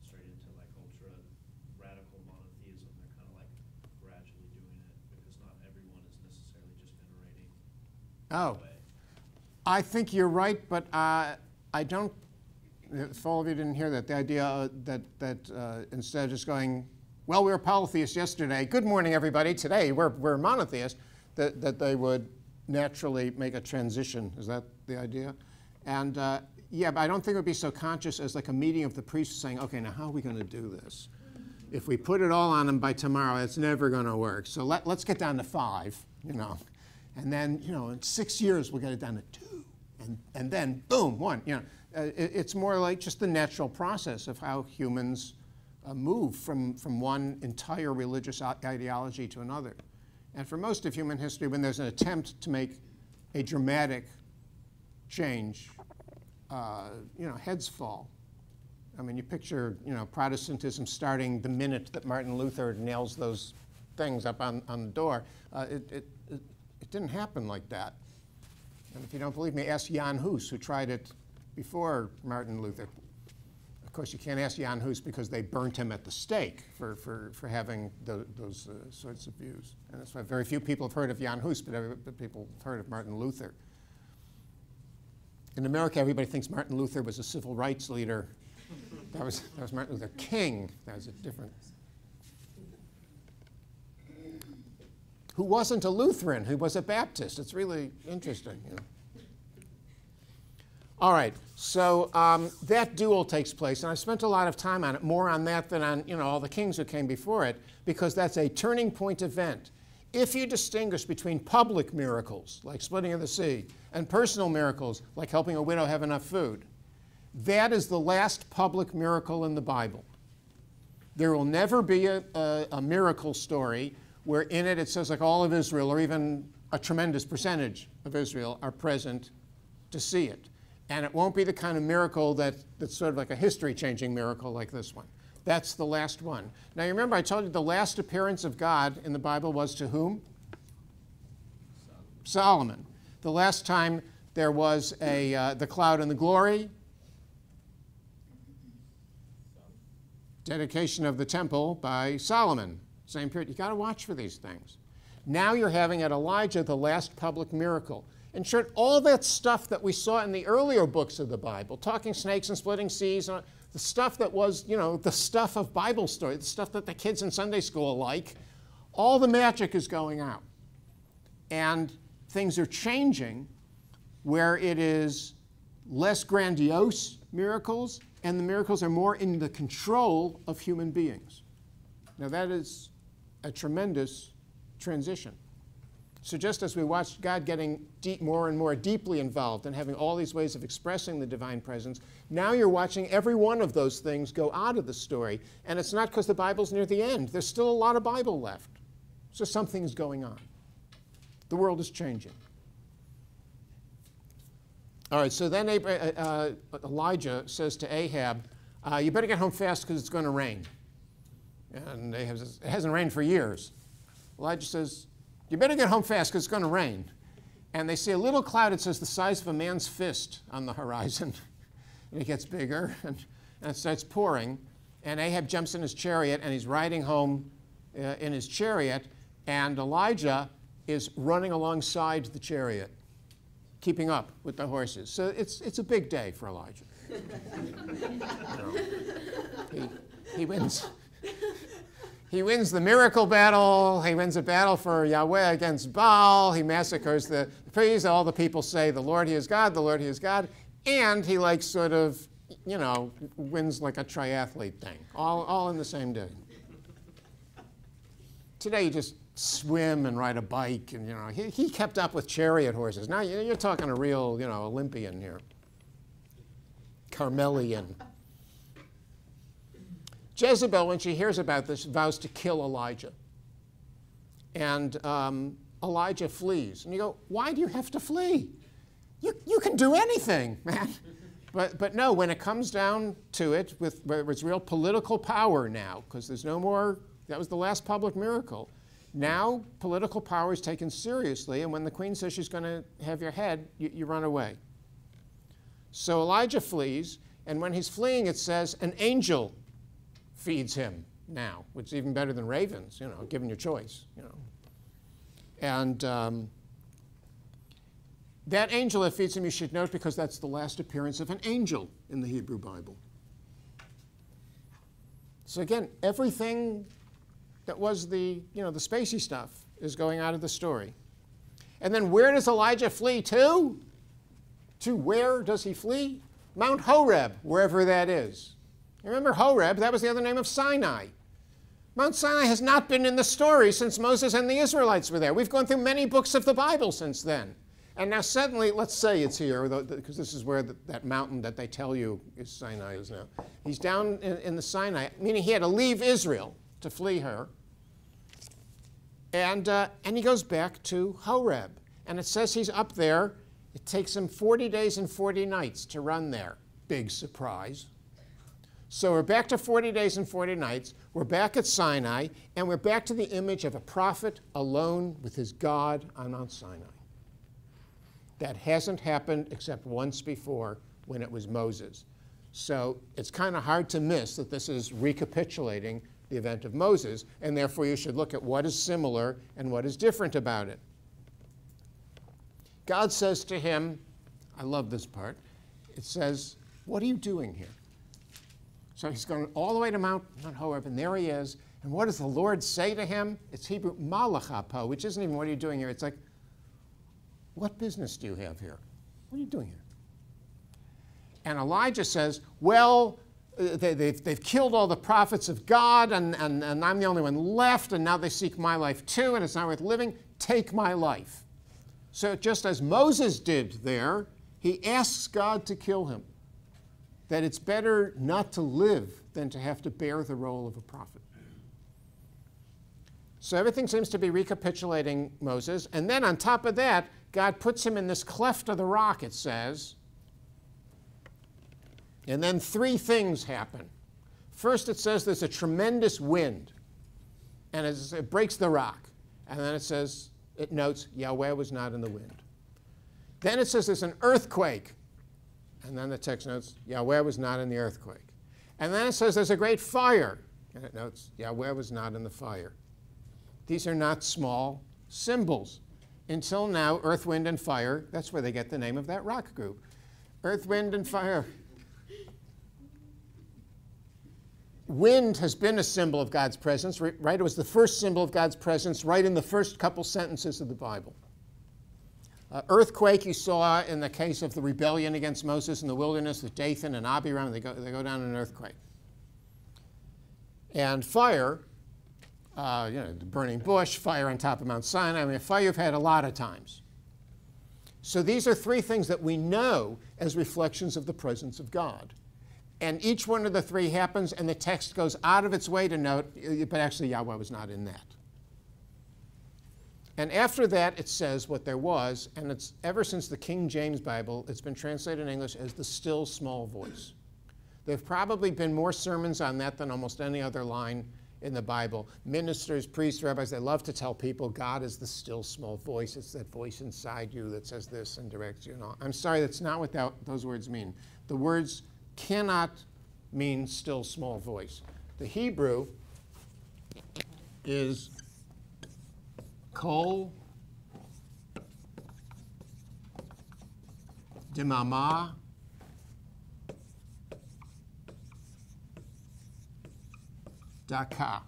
straight into ultra radical monotheism. They're kind of gradually doing it because not everyone is necessarily just venerating. Oh. I think you're right, but I don't, if all of you didn't hear that, the idea that instead of just going, well, we were polytheists yesterday, good morning, everybody, today we're monotheists, that they would naturally make a transition. Is that the idea? And yeah, but I don't think it would be so conscious as a meeting of the priests saying, okay, now how are we going to do this? if we put it all on them by tomorrow, it's never going to work. So let's get down to 5, you know. And then, you know, in 6 years, we'll get it down to 2. And then, boom, 1. You know, it's more like just the natural process of how humans move from one entire religious ideology to another. And for most of human history, when there's an attempt to make a dramatic change, you know, heads fall. I mean, you picture, you know, Protestantism starting the minute that Martin Luther nails those things up on the door. It didn't happen like that. And if you don't believe me, ask Jan Hus, who tried it before Martin Luther. Of course, you can't ask Jan Hus because they burnt him at the stake for having those sorts of views. And that's why very few people have heard of Jan Hus, but people have heard of Martin Luther. In America, everybody thinks Martin Luther was a civil rights leader. That was Martin Luther King. That was a different. Who wasn't a Lutheran, who was a Baptist. It's really interesting. You know. All right, so that duel takes place, and I spent a lot of time on it, more on that than on, you know, all the kings who came before it, because that's a turning point event. If you distinguish between public miracles, like splitting of the sea, and personal miracles, like helping a widow have enough food, that is the last public miracle in the Bible. There will never be a miracle story where in it it says like all of Israel, or even a tremendous percentage of Israel, are present to see it. And it won't be the kind of miracle that's sort of like a history-changing miracle like this one. That's the last one. Now, you remember I told you the last appearance of God in the Bible was to whom? Solomon. The last time there was the cloud and the glory. Dedication of the temple by Solomon. Same period. You've got to watch for these things. Now you're having at Elijah the last public miracle. In short, all that stuff that we saw in the earlier books of the Bible, talking snakes and splitting seas, the stuff that was, you know, the stuff of Bible story, the stuff that the kids in Sunday school like, all the magic is going out. And things are changing where it is less grandiose miracles, and the miracles are more in the control of human beings. Now that is a tremendous transition. So just as we watched God getting more and more deeply involved and having all these ways of expressing the divine presence, now you're watching every one of those things go out of the story. And it's not because the Bible's near the end. There's still a lot of Bible left. So something's going on. The world is changing. All right, so then Elijah says to Ahab, you better get home fast because it's going to rain. And Ahab says, it hasn't rained for years. Elijah says, you better get home fast because it's going to rain. And they see a little cloud, it says the size of a man's fist on the horizon. And it gets bigger, and it starts pouring. And Ahab jumps in his chariot, and he's riding home in his chariot. And Elijah is running alongside the chariot, keeping up with the horses. So it's a big day for Elijah. You know, he wins. He wins the miracle battle. He wins a battle for Yahweh against Baal. He massacres the priests. All the people say, the Lord, he is God, the Lord, he is God. And he like sort of, you know, wins like a triathlete thing, all in the same day. Today you just swim and ride a bike, and, you know, he kept up with chariot horses. Now you're talking a real, you know, Olympian here. Carmelian. Jezebel, when she hears about this, vows to kill Elijah. And Elijah flees. And you go, why do you have to flee? You can do anything, man. But no, when it comes down to it, where it's real political power now, because there's no more, that was the last public miracle. Now political power is taken seriously, and when the queen says she's going to have your head, you run away. So Elijah flees, and when he's fleeing, it says an angel feeds him now, which is even better than ravens, you know, given your choice, you know. And that angel that feeds him, you should note, because that's the last appearance of an angel in the Hebrew Bible. So again, everything that was the, you know, the spacey stuff is going out of the story. And then where does Elijah flee to? To where does he flee? Mount Horeb, wherever that is. Remember Horeb, that was the other name of Sinai. Mount Sinai has not been in the story since Moses and the Israelites were there. We've gone through many books of the Bible since then. And now suddenly, let's say it's here, because this is where that mountain that they tell you is Sinai is now. He's down in the Sinai, meaning he had to leave Israel to flee her. And he goes back to Horeb. And it says he's up there. It takes him 40 days and 40 nights to run there. Big surprise. So we're back to 40 days and 40 nights. We're back at Sinai, and we're back to the image of a prophet alone with his God on Mount Sinai. That hasn't happened except once before when it was Moses. So it's kind of hard to miss that this is recapitulating the event of Moses, and therefore you should look at what is similar and what is different about it. God says to him, I love this part, it says, what are you doing here? So he's going all the way to Mount Horeb, and there he is. And what does the Lord say to him? It's Hebrew, malachapo, which isn't even what are you doing here. It's like, what business do you have here? What are you doing here? And Elijah says, well, they've killed all the prophets of God, and I'm the only one left, and now they seek my life too, and it's not worth living. Take my life. So just as Moses did there, he asks God to kill him. That it's better not to live than to have to bear the role of a prophet. So everything seems to be recapitulating Moses. And then on top of that, God puts him in this cleft of the rock, it says. And then three things happen. First, it says there's a tremendous wind, and it breaks the rock. And then it says, it notes, Yahweh was not in the wind. Then it says there's an earthquake. And then the text notes, Yahweh was not in the earthquake. And then it says there's a great fire. And it notes, Yahweh was not in the fire. These are not small symbols. Until now, earth, wind, and fire, that's where they get the name of that rock group. Earth, wind, and fire. Wind has been a symbol of God's presence, right? It was the first symbol of God's presence right in the first couple sentences of the Bible. Earthquake you saw in the case of the rebellion against Moses in the wilderness with Dathan and Abiram. They go down in an earthquake. And fire, the burning bush, fire on top of Mount Sinai. I mean, fire you've had a lot of times. So these are three things that we know as reflections of the presence of God. And each one of the three happens, and the text goes out of its way to note, but actually Yahweh was not in that. And after that, it says what there was, and it's ever since the King James Bible, it's been translated in English as the still small voice. There have probably been more sermons on that than almost any other line in the Bible. Ministers, priests, rabbis, they love to tell people God is the still small voice. It's that voice inside you that says this and directs you and all. I'm sorry, that's not what those words mean. The words cannot mean still small voice. The Hebrew is kol dimama daka.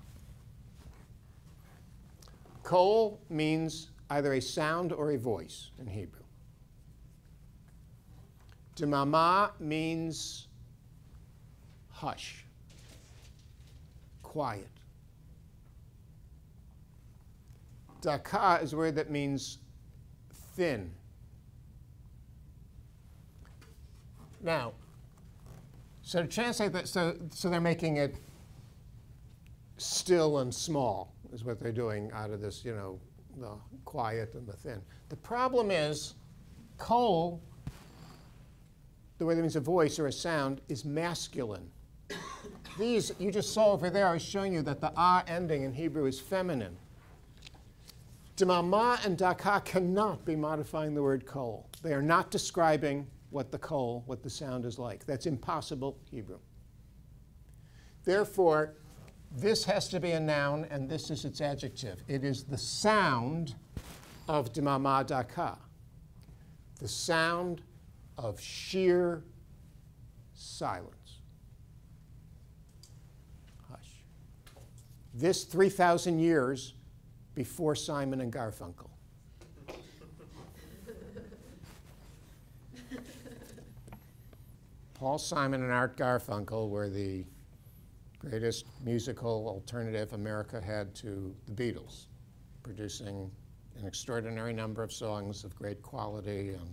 Kol means either a sound or a voice in Hebrew. Dimama means hush, quiet. Daka is a word that means thin. Now, so to translate that, so they're making it still and small is what they're doing out of this, the quiet and the thin. The problem is, kol, the way that means a voice or a sound, is masculine. These, you just saw over there, I was showing you that the ah ending in Hebrew is feminine. Dimama and daka cannot be modifying the word kol. They are not describing what the sound is like. That's impossible Hebrew. Therefore, this has to be a noun, and this is its adjective. It is the sound of dimama daka, the sound of sheer silence. Hush. This 3,000 years before Simon and Garfunkel. Paul Simon and Art Garfunkel were the greatest musical alternative America had to the Beatles, producing an extraordinary number of songs of great quality. And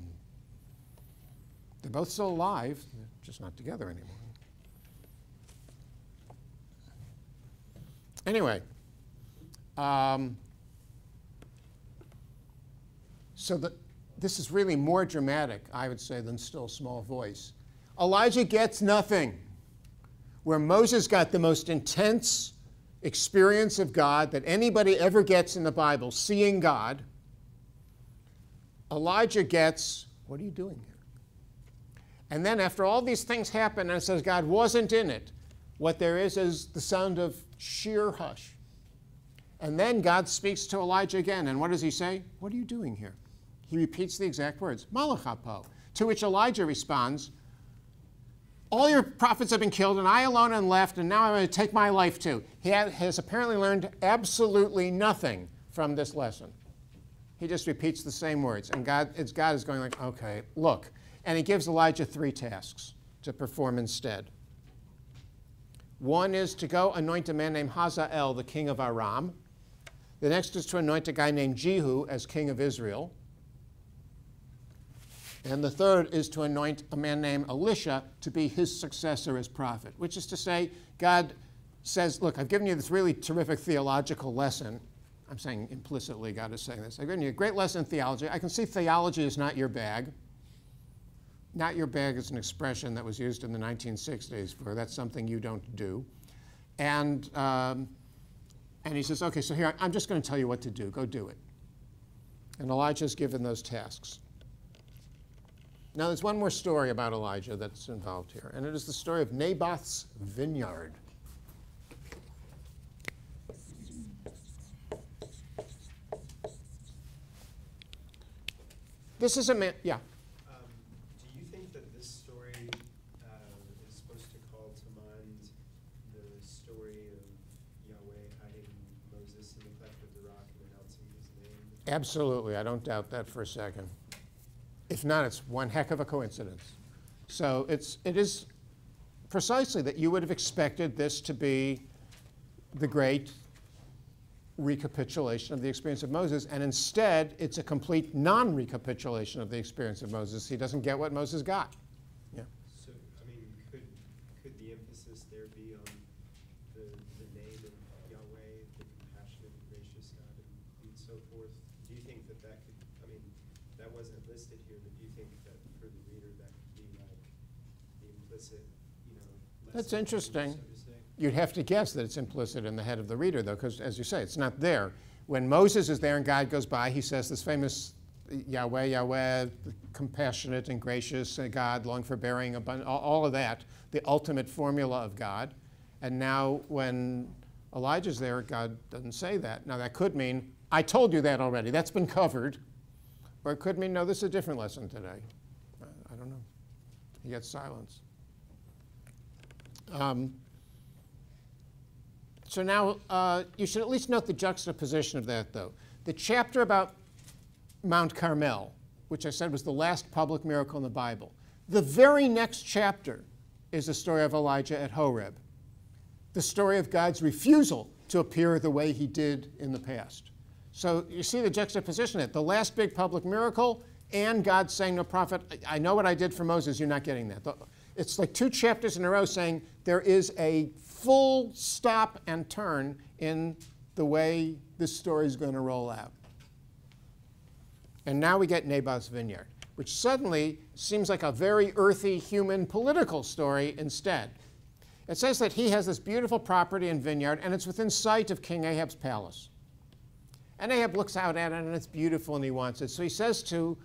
they're both still alive, they're just not together anymore. Anyway, this is really more dramatic, I would say, than Still Small Voice. Elijah gets nothing. Where Moses got the most intense experience of God that anybody ever gets in the Bible, seeing God, Elijah gets, what are you doing here? And then after all these things happen, and it says God wasn't in it, what there is the sound of sheer hush. And then God speaks to Elijah again, and what does he say? What are you doing here? He repeats the exact words, Malachapo, to which Elijah responds, all your prophets have been killed, and I alone am left, and now I'm going to take my life too. He has apparently learned absolutely nothing from this lesson. He just repeats the same words, and God is going like, okay, look. And he gives Elijah 3 tasks to perform instead. One is to go anoint a man named Hazael, the king of Aram. The next is to anoint a guy named Jehu as king of Israel. And the third is to anoint a man named Elisha to be his successor as prophet, which is to say, God says, look, I've given you this really terrific theological lesson. I'm saying implicitly God is saying this. I've given you a great lesson in theology. I can see theology is not your bag. Not your bag is an expression that was used in the 1960s for that's something you don't do. And he says, okay, so here, I'm just going to tell you what to do. Go do it. And Elijah's given those tasks. Now, there's one more story about Elijah that's involved here, and it is the story of Naboth's vineyard. This is a man, yeah. Do you think that this story is supposed to call to mind the story of Yahweh hiding Moses in the cleft of the rock and announcing his name? Absolutely, I don't doubt that for a second. If not, it's one heck of a coincidence. So it is precisely that you would have expected this to be the great recapitulation of the experience of Moses, and instead it's a complete non-recapitulation of the experience of Moses. He doesn't get what Moses got. Yeah. So, I mean, could the emphasis there be on the name of Yahweh, the compassionate and gracious God, and so forth? Do you think that could, I mean, that wasn't listed here, but do you think that for the reader that could be like the implicit, That's lesson, interesting. so to say? You'd have to guess that it's implicit in the head of the reader, though, because, as you say, it's not there. When Moses is there and God goes by, he says this famous Yahweh, Yahweh, compassionate and gracious God, long for bearing, all of that, the ultimate formula of God. And now when Elijah's there, God doesn't say that. Now, that could mean, I told you that already. That's been covered. Or it could mean, no, this is a different lesson today. I don't know. He gets silence. So now you should at least note the juxtaposition of that, though. The chapter about Mount Carmel, which I said was the last public miracle in the Bible, the very next chapter is the story of Elijah at Horeb, the story of God's refusal to appear the way he did in the past. So you see the juxtaposition of it. The last big public miracle and God saying to a prophet, I know what I did for Moses, you're not getting that. It's like 2 chapters in a row saying there is a full stop and turn in the way this story is going to roll out. And now we get Naboth's vineyard, which suddenly seems like a very earthy human political story instead. It says that he has this beautiful property and vineyard, and it's within sight of King Ahab's palace. And Ahab looks out at it, and it's beautiful, and he wants it. So he says to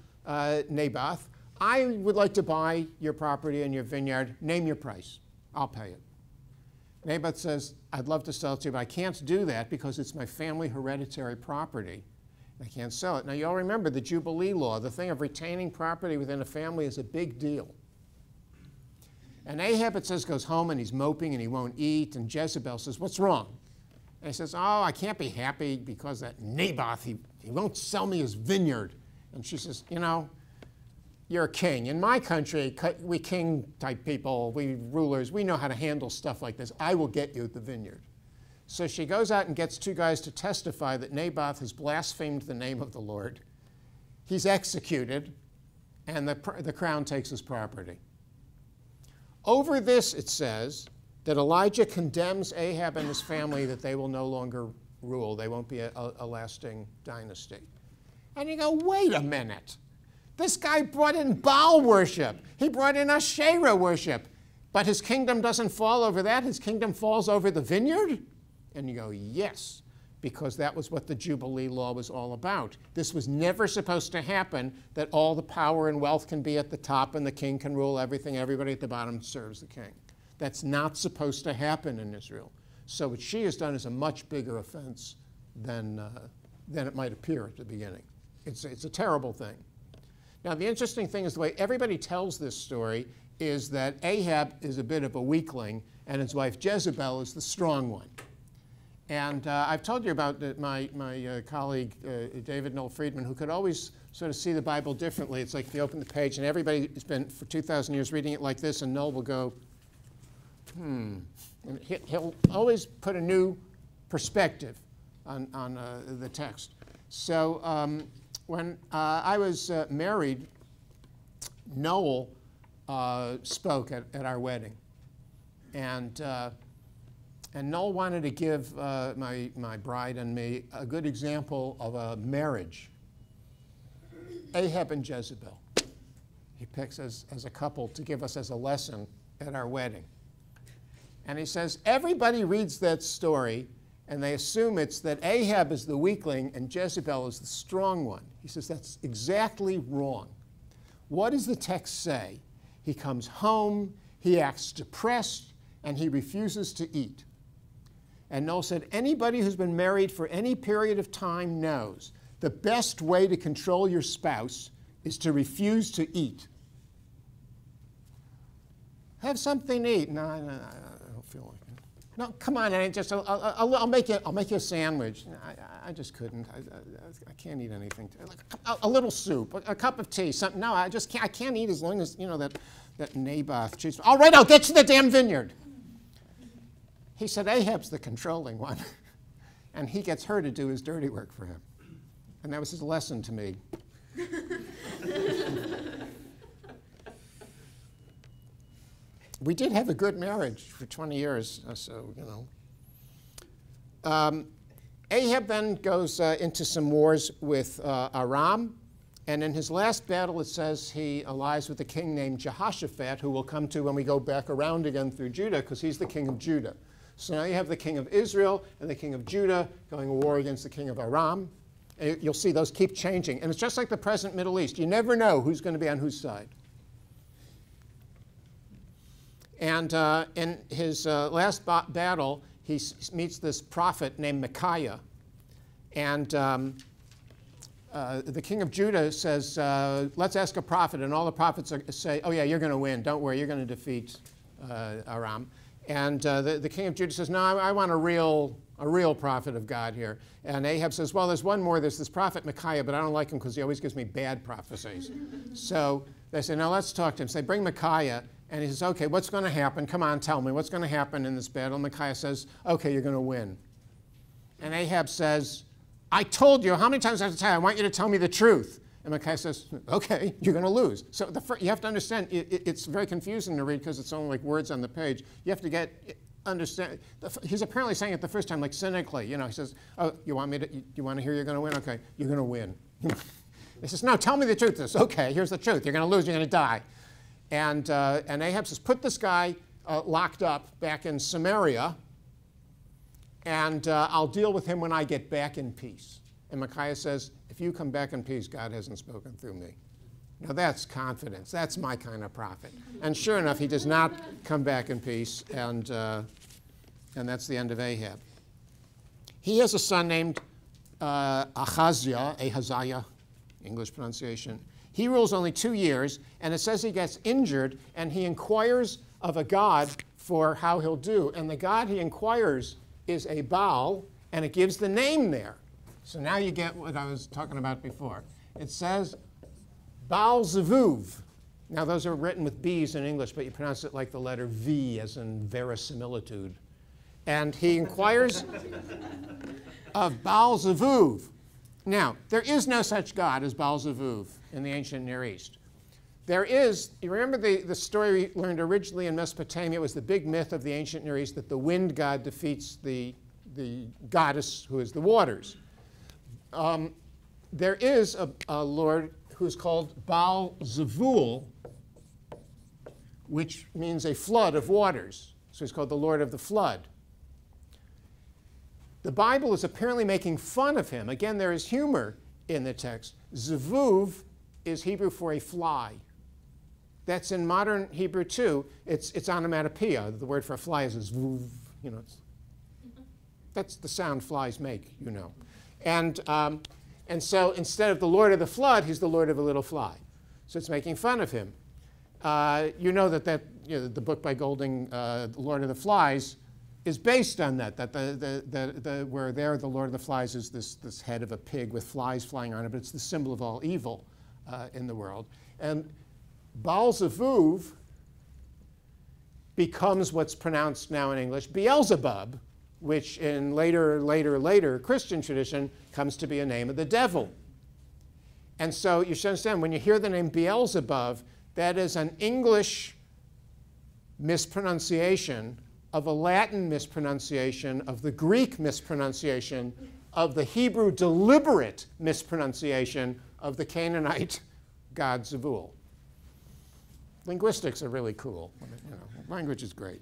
Naboth, I would like to buy your property and your vineyard. Name your price. I'll pay it. Naboth says, I'd love to sell it to you, but I can't do that because it's my family hereditary property. I can't sell it. Now, you all remember the Jubilee law. The thing of retaining property within a family is a big deal. And Ahab, it says, goes home and he's moping and he won't eat. And Jezebel says, what's wrong? And he says, oh, I can't be happy because that Naboth, he won't sell me his vineyard. And she says, you're a king. In my country, we king-type people, we rulers, we know how to handle stuff like this. I will get you at the vineyard. So she goes out and gets 2 guys to testify that Naboth has blasphemed the name of the Lord. He's executed, and the crown takes his property. Over this, it says that Elijah condemns Ahab and his family that they will no longer rule. They won't be a lasting dynasty. And you go, wait a minute. This guy brought in Baal worship. He brought in Asherah worship. But his kingdom doesn't fall over that. His kingdom falls over the vineyard? And you go, yes, because that was what the Jubilee law was all about. This was never supposed to happen, that all the power and wealth can be at the top and the king can rule everything. Everybody at the bottom serves the king. That's not supposed to happen in Israel. So what she has done is a much bigger offense than it might appear at the beginning. It's a terrible thing. Now, the interesting thing is the way everybody tells this story is that Ahab is a bit of a weakling and his wife Jezebel is the strong one. And I've told you about my colleague, David Noel Friedman, who could always sort of see the Bible differently. It's like if you open the page and everybody has been for 2,000 years reading it like this, and Noel will go, And he'll always put a new perspective on the text. So when I was married, Noel spoke at our wedding. And Noel wanted to give my bride and me a good example of a marriage. Ahab and Jezebel. He picks as a couple to give us as a lesson at our wedding. And he says, everybody reads that story and they assume it's that Ahab is the weakling and Jezebel is the strong one. He says that's exactly wrong. What does the text say? He comes home, he acts depressed, and he refuses to eat. And Noel said, anybody who's been married for any period of time knows the best way to control your spouse is to refuse to eat. Have something to eat. No, I don't feel like it. No, come on, I'll make you a sandwich. I just couldn't. I can't eat anything. A little soup, a cup of tea, something. No, I can't eat as long as, that Naboth cheese. All right, I'll get you the damn vineyard. He said Ahab's the controlling one, and he gets her to do his dirty work for him. And that was his lesson to me. We did have a good marriage for 20 years, so, Ahab then goes into some wars with Aram, and in his last battle it says he allies with a king named Jehoshaphat, who we'll come to when we go back around again through Judah, because he's the king of Judah. So now you have the king of Israel and the king of Judah going to war against the king of Aram. And you'll see those keep changing. And it's just like the present Middle East. You never know who's going to be on whose side. And in his last battle, he meets this prophet named Micaiah. And the king of Judah says, let's ask a prophet. And all the prophets say, oh, yeah, you're going to win. Don't worry, you're going to defeat Aram. And the king of Judah says, no, I want a real prophet of God here. And Ahab says, well, there's one more. There's this prophet Micaiah, but I don't like him because he always gives me bad prophecies. So they say, no, let's talk to him. So they bring Micaiah, and he says, okay, what's going to happen? Come on, tell me. What's going to happen in this battle? And Micaiah says, okay, you're going to win. And Ahab says, I told you. How many times do I have to tell you? I want you to tell me the truth. And Micaiah says, okay, you're going to lose. So you have to understand, it's very confusing to read because it's only like words on the page. You have to understand. He's apparently saying it the first time, like cynically. He says, oh, you want to hear you're going to win? Okay, you're going to win. He says, no, tell me the truth. This, okay, here's the truth. You're going to lose, you're going to die. And Ahab says, put this guy locked up back in Samaria, and I'll deal with him when I get back in peace. And Micaiah says, if you come back in peace, God hasn't spoken through me. Now that's confidence. That's my kind of prophet. And sure enough, he does not come back in peace, and that's the end of Ahab. He has a son named Ahaziah, English pronunciation. He rules only 2 years, and it says he gets injured, and he inquires of a god for how he'll do. And the god he inquires is a Baal, and it gives the name there. So now you get what I was talking about before. It says Baal Zevuv. Now, those are written with B's in English, but you pronounce it like the letter V, as in verisimilitude. And he inquires of Baal Zevuv. Now, there is no such god as Baal Zevuv in the ancient Near East. There is, you remember the story we learned originally in Mesopotamia. It was the big myth of the ancient Near East that the wind god defeats the goddess who is the waters. There is a lord who's called Baal Zevul, which means a flood of waters. So he's called the Lord of the Flood. The Bible is apparently making fun of him. Again, there is humor in the text. Zevuv is Hebrew for a fly. That's in modern Hebrew too. It's onomatopoeia. The word for a fly is a zvuv. You know, that's the sound flies make, you know. And so instead of the Lord of the Flood, he's the Lord of a little fly. So it's making fun of him. You know that the book by Golding, The Lord of the Flies, is based on that. Where there, the Lord of the Flies is this head of a pig with flies flying on it, but it's the symbol of all evil in the world. And Baal Zevuv becomes what's pronounced now in English Beelzebub, which in later Christian tradition comes to be a name of the devil. And so you should understand, when you hear the name Beelzebub, that is an English mispronunciation of a Latin mispronunciation, of the Greek mispronunciation, of the Hebrew deliberate mispronunciation of the Canaanite god Zevul. Linguistics are really cool. You know, language is great.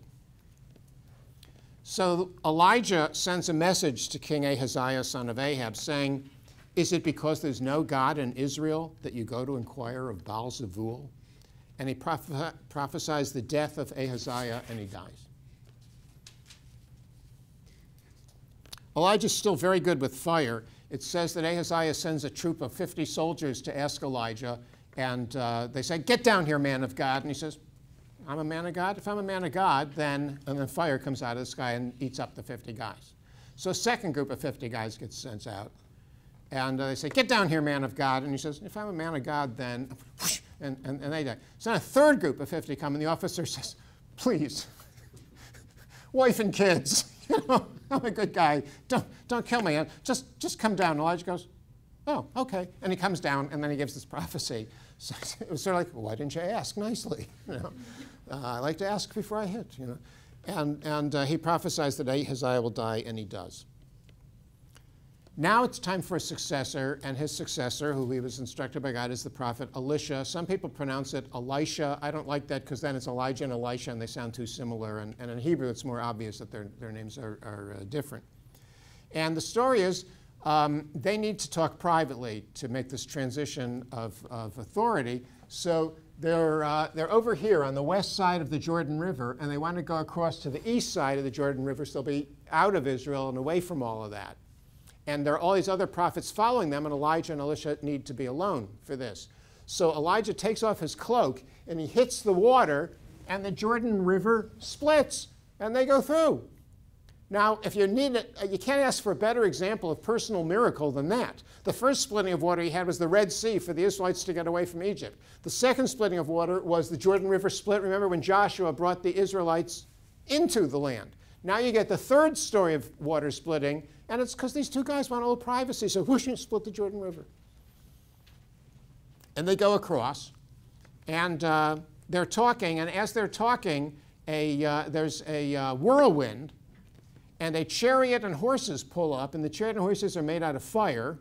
So Elijah sends a message to King Ahaziah, son of Ahab, saying, "Is it because there's no God in Israel that you go to inquire of Baal Zevul?" And he prophesies the death of Ahaziah, and he dies. Elijah's still very good with fire. It says that Ahaziah sends a troop of 50 soldiers to ask Elijah, and they say, "Get down here, man of God." And he says, "I'm a man of God? If I'm a man of God, then..." And then fire comes out of the sky and eats up the 50 guys. So a second group of 50 guys gets sent out. And they say, "Get down here, man of God." And he says, "If I'm a man of God, then..." And they die. So then a third group of 50 come, and the officer says, "Please, wife and kids, you know, I'm a good guy. Don't kill me. Just come down." And Elijah goes, "Oh, okay." And he comes down, and then he gives this prophecy. So it was sort of like, well, why didn't you ask nicely? You know, I like to ask before I hit, you know. And he prophesies that Ahaziah will die, and he does. Now it's time for a successor, and his successor, who he was instructed by God, is the prophet Elisha. Some people pronounce it Elisha. I don't like that because then it's Elijah and Elisha, and they sound too similar. And in Hebrew, it's more obvious that their names are different. And the story is they need to talk privately to make this transition of authority. So they're over here on the west side of the Jordan River, and they want to go across to the east side of the Jordan River, so they'll be out of Israel and away from all of that. And there are all these other prophets following them, and Elijah and Elisha need to be alone for this. So Elijah takes off his cloak, and he hits the water, and the Jordan River splits, and they go through. Now, if you need it, you can't ask for a better example of personal miracle than that. The first splitting of water he had was the Red Sea for the Israelites to get away from Egypt. The second splitting of water was the Jordan River split. Remember when Joshua brought the Israelites into the land. Now you get the third story of water splitting, and it's because these two guys want a little privacy, so whoosh, you split the Jordan River. And they go across, and they're talking, and as they're talking, there's a whirlwind, and a chariot and horses pull up, and the chariot and horses are made out of fire,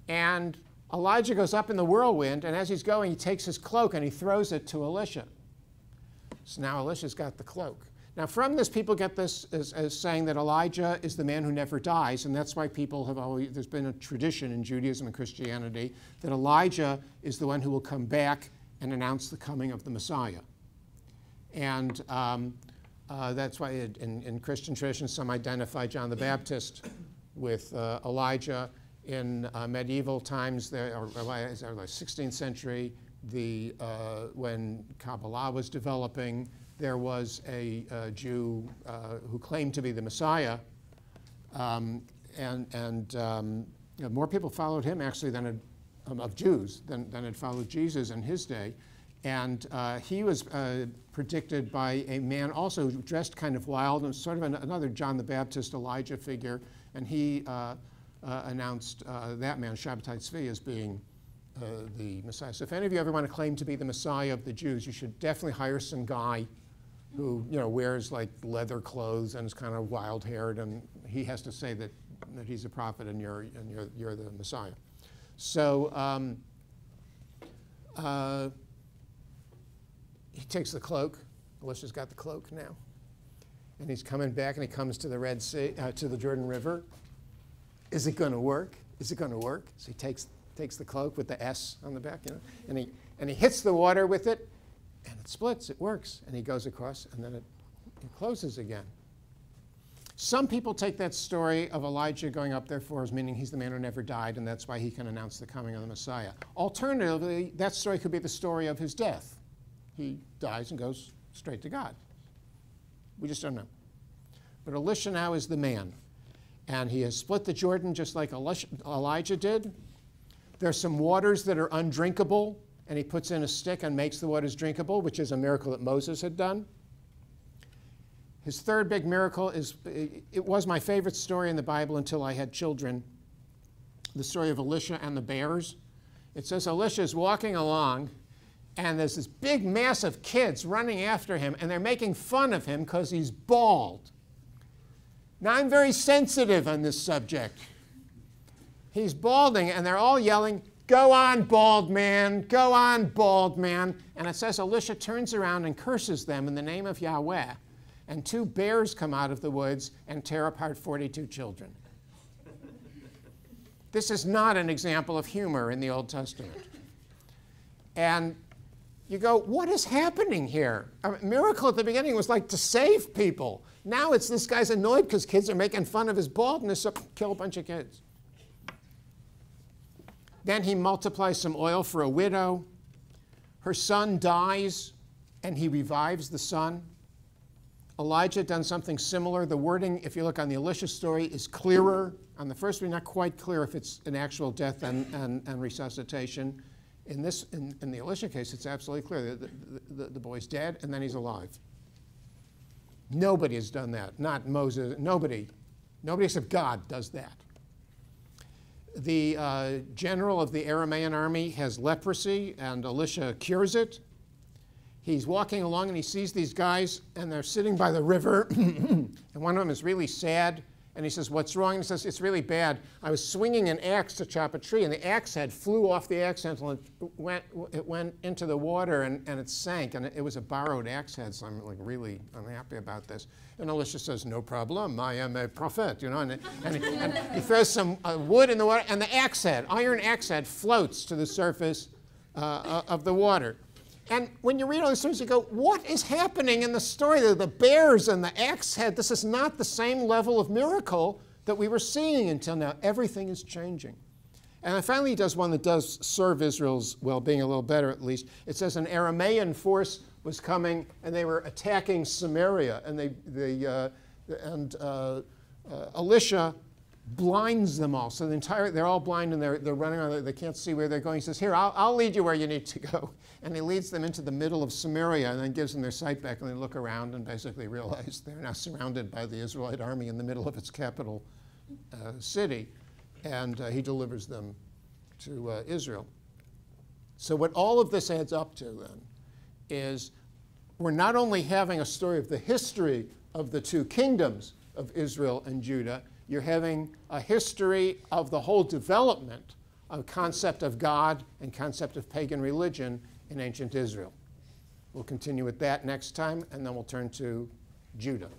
and Elijah goes up in the whirlwind, and as he's going, he takes his cloak and he throws it to Elisha. So now Elisha's got the cloak. Now from this, people get this as saying that Elijah is the man who never dies, and that's why people have always, there's been a tradition in Judaism and Christianity that Elijah is the one who will come back and announce the coming of the Messiah. And that's why in Christian tradition, some identify John the Baptist with Elijah. In medieval times, or the 16th century, when Kabbalah was developing, there was a Jew who claimed to be the Messiah, and more people followed him actually than of Jews than had followed Jesus in his day. And he was predicted by a man also dressed kind of wild, and sort of another John the Baptist, Elijah figure. And he announced that man, Shabbatai Tzvi, as being the Messiah. So if any of you ever want to claim to be the Messiah of the Jews, you should definitely hire some guy who wears like leather clothes and is kind of wild-haired, and he has to say that he's a prophet and you're the Messiah. So he takes the cloak. Elisha's got the cloak now, and he's coming back, and he comes to the Red Sea, to the Jordan River. Is it going to work? Is it going to work? So he takes the cloak with the S on the back, and he hits the water with it, and it splits. It works, and he goes across, and then it closes again. Some people take that story of Elijah going up there for as meaning he's the man who never died, and that's why he can announce the coming of the Messiah. Alternatively, that story could be the story of his death. He dies and goes straight to God. We just don't know. But Elisha now is the man, and he has split the Jordan just like Elijah did. There's some waters that are undrinkable, and he puts in a stick and makes the waters drinkable, which is a miracle that Moses had done. His third big miracle is, it was my favorite story in the Bible until I had children, the story of Elisha and the bears. It says Elisha is walking along, and there's this big mass of kids running after him, and they're making fun of him because he's bald. Now, I'm very sensitive on this subject. He's balding, and they're all yelling, "Go on, bald man! Go on, bald man!" And it says Elisha turns around and curses them in the name of Yahweh. And 2 bears come out of the woods and tear apart 42 children. This is not an example of humor in the Old Testament. And you go, what is happening here? A miracle at the beginning was like to save people. Now it's this guy's annoyed because kids are making fun of his baldness, so kill a bunch of kids. Then he multiplies some oil for a widow. Her son dies, and he revives the son. Elijah had done something similar. The wording, if you look on the Elisha story, is clearer. On the first one, not quite clear if it's an actual death and resuscitation. In the Elisha case, it's absolutely clear. The boy's dead, and then he's alive. Nobody has done that. Not Moses. Nobody except God does that. The general of the Aramean army has leprosy, and Elisha cures it. He's walking along, and he sees these guys, and they're sitting by the river, and one of them is really sad, and he says, "What's wrong?" And he says, "It's really bad. I was swinging an axe to chop a tree, and the axe head flew off the axe handle, and it went into the water, and it sank, and it was a borrowed axe head, so I'm like really unhappy about this." And Elisha says, "No problem, I am a prophet," and he throws some wood in the water, and the axe head, iron axe head, floats to the surface of the water. And when you read all these stories, you go, what is happening in the story? The bears and the axe head, this is not the same level of miracle that we were seeing until now. Everything is changing. And then finally he does one that does serve Israel's well-being a little better, at least. It says an Aramean force was coming, and they were attacking Samaria. And Elisha blinds them all. So they're all blind, and they're running around. They can't see where they're going. He says, "Here, I'll lead you where you need to go." And he leads them into the middle of Samaria, and then gives them their sight back, and they look around and basically realize they're now surrounded by the Israelite army in the middle of its capital city. And he delivers them to Israel. So what all of this adds up to, then, is we're not only having a story of the history of the 2 kingdoms of Israel and Judah, you're having a history of the whole development of concept of God and concept of pagan religion in ancient Israel. We'll continue with that next time, and then we'll turn to Judah.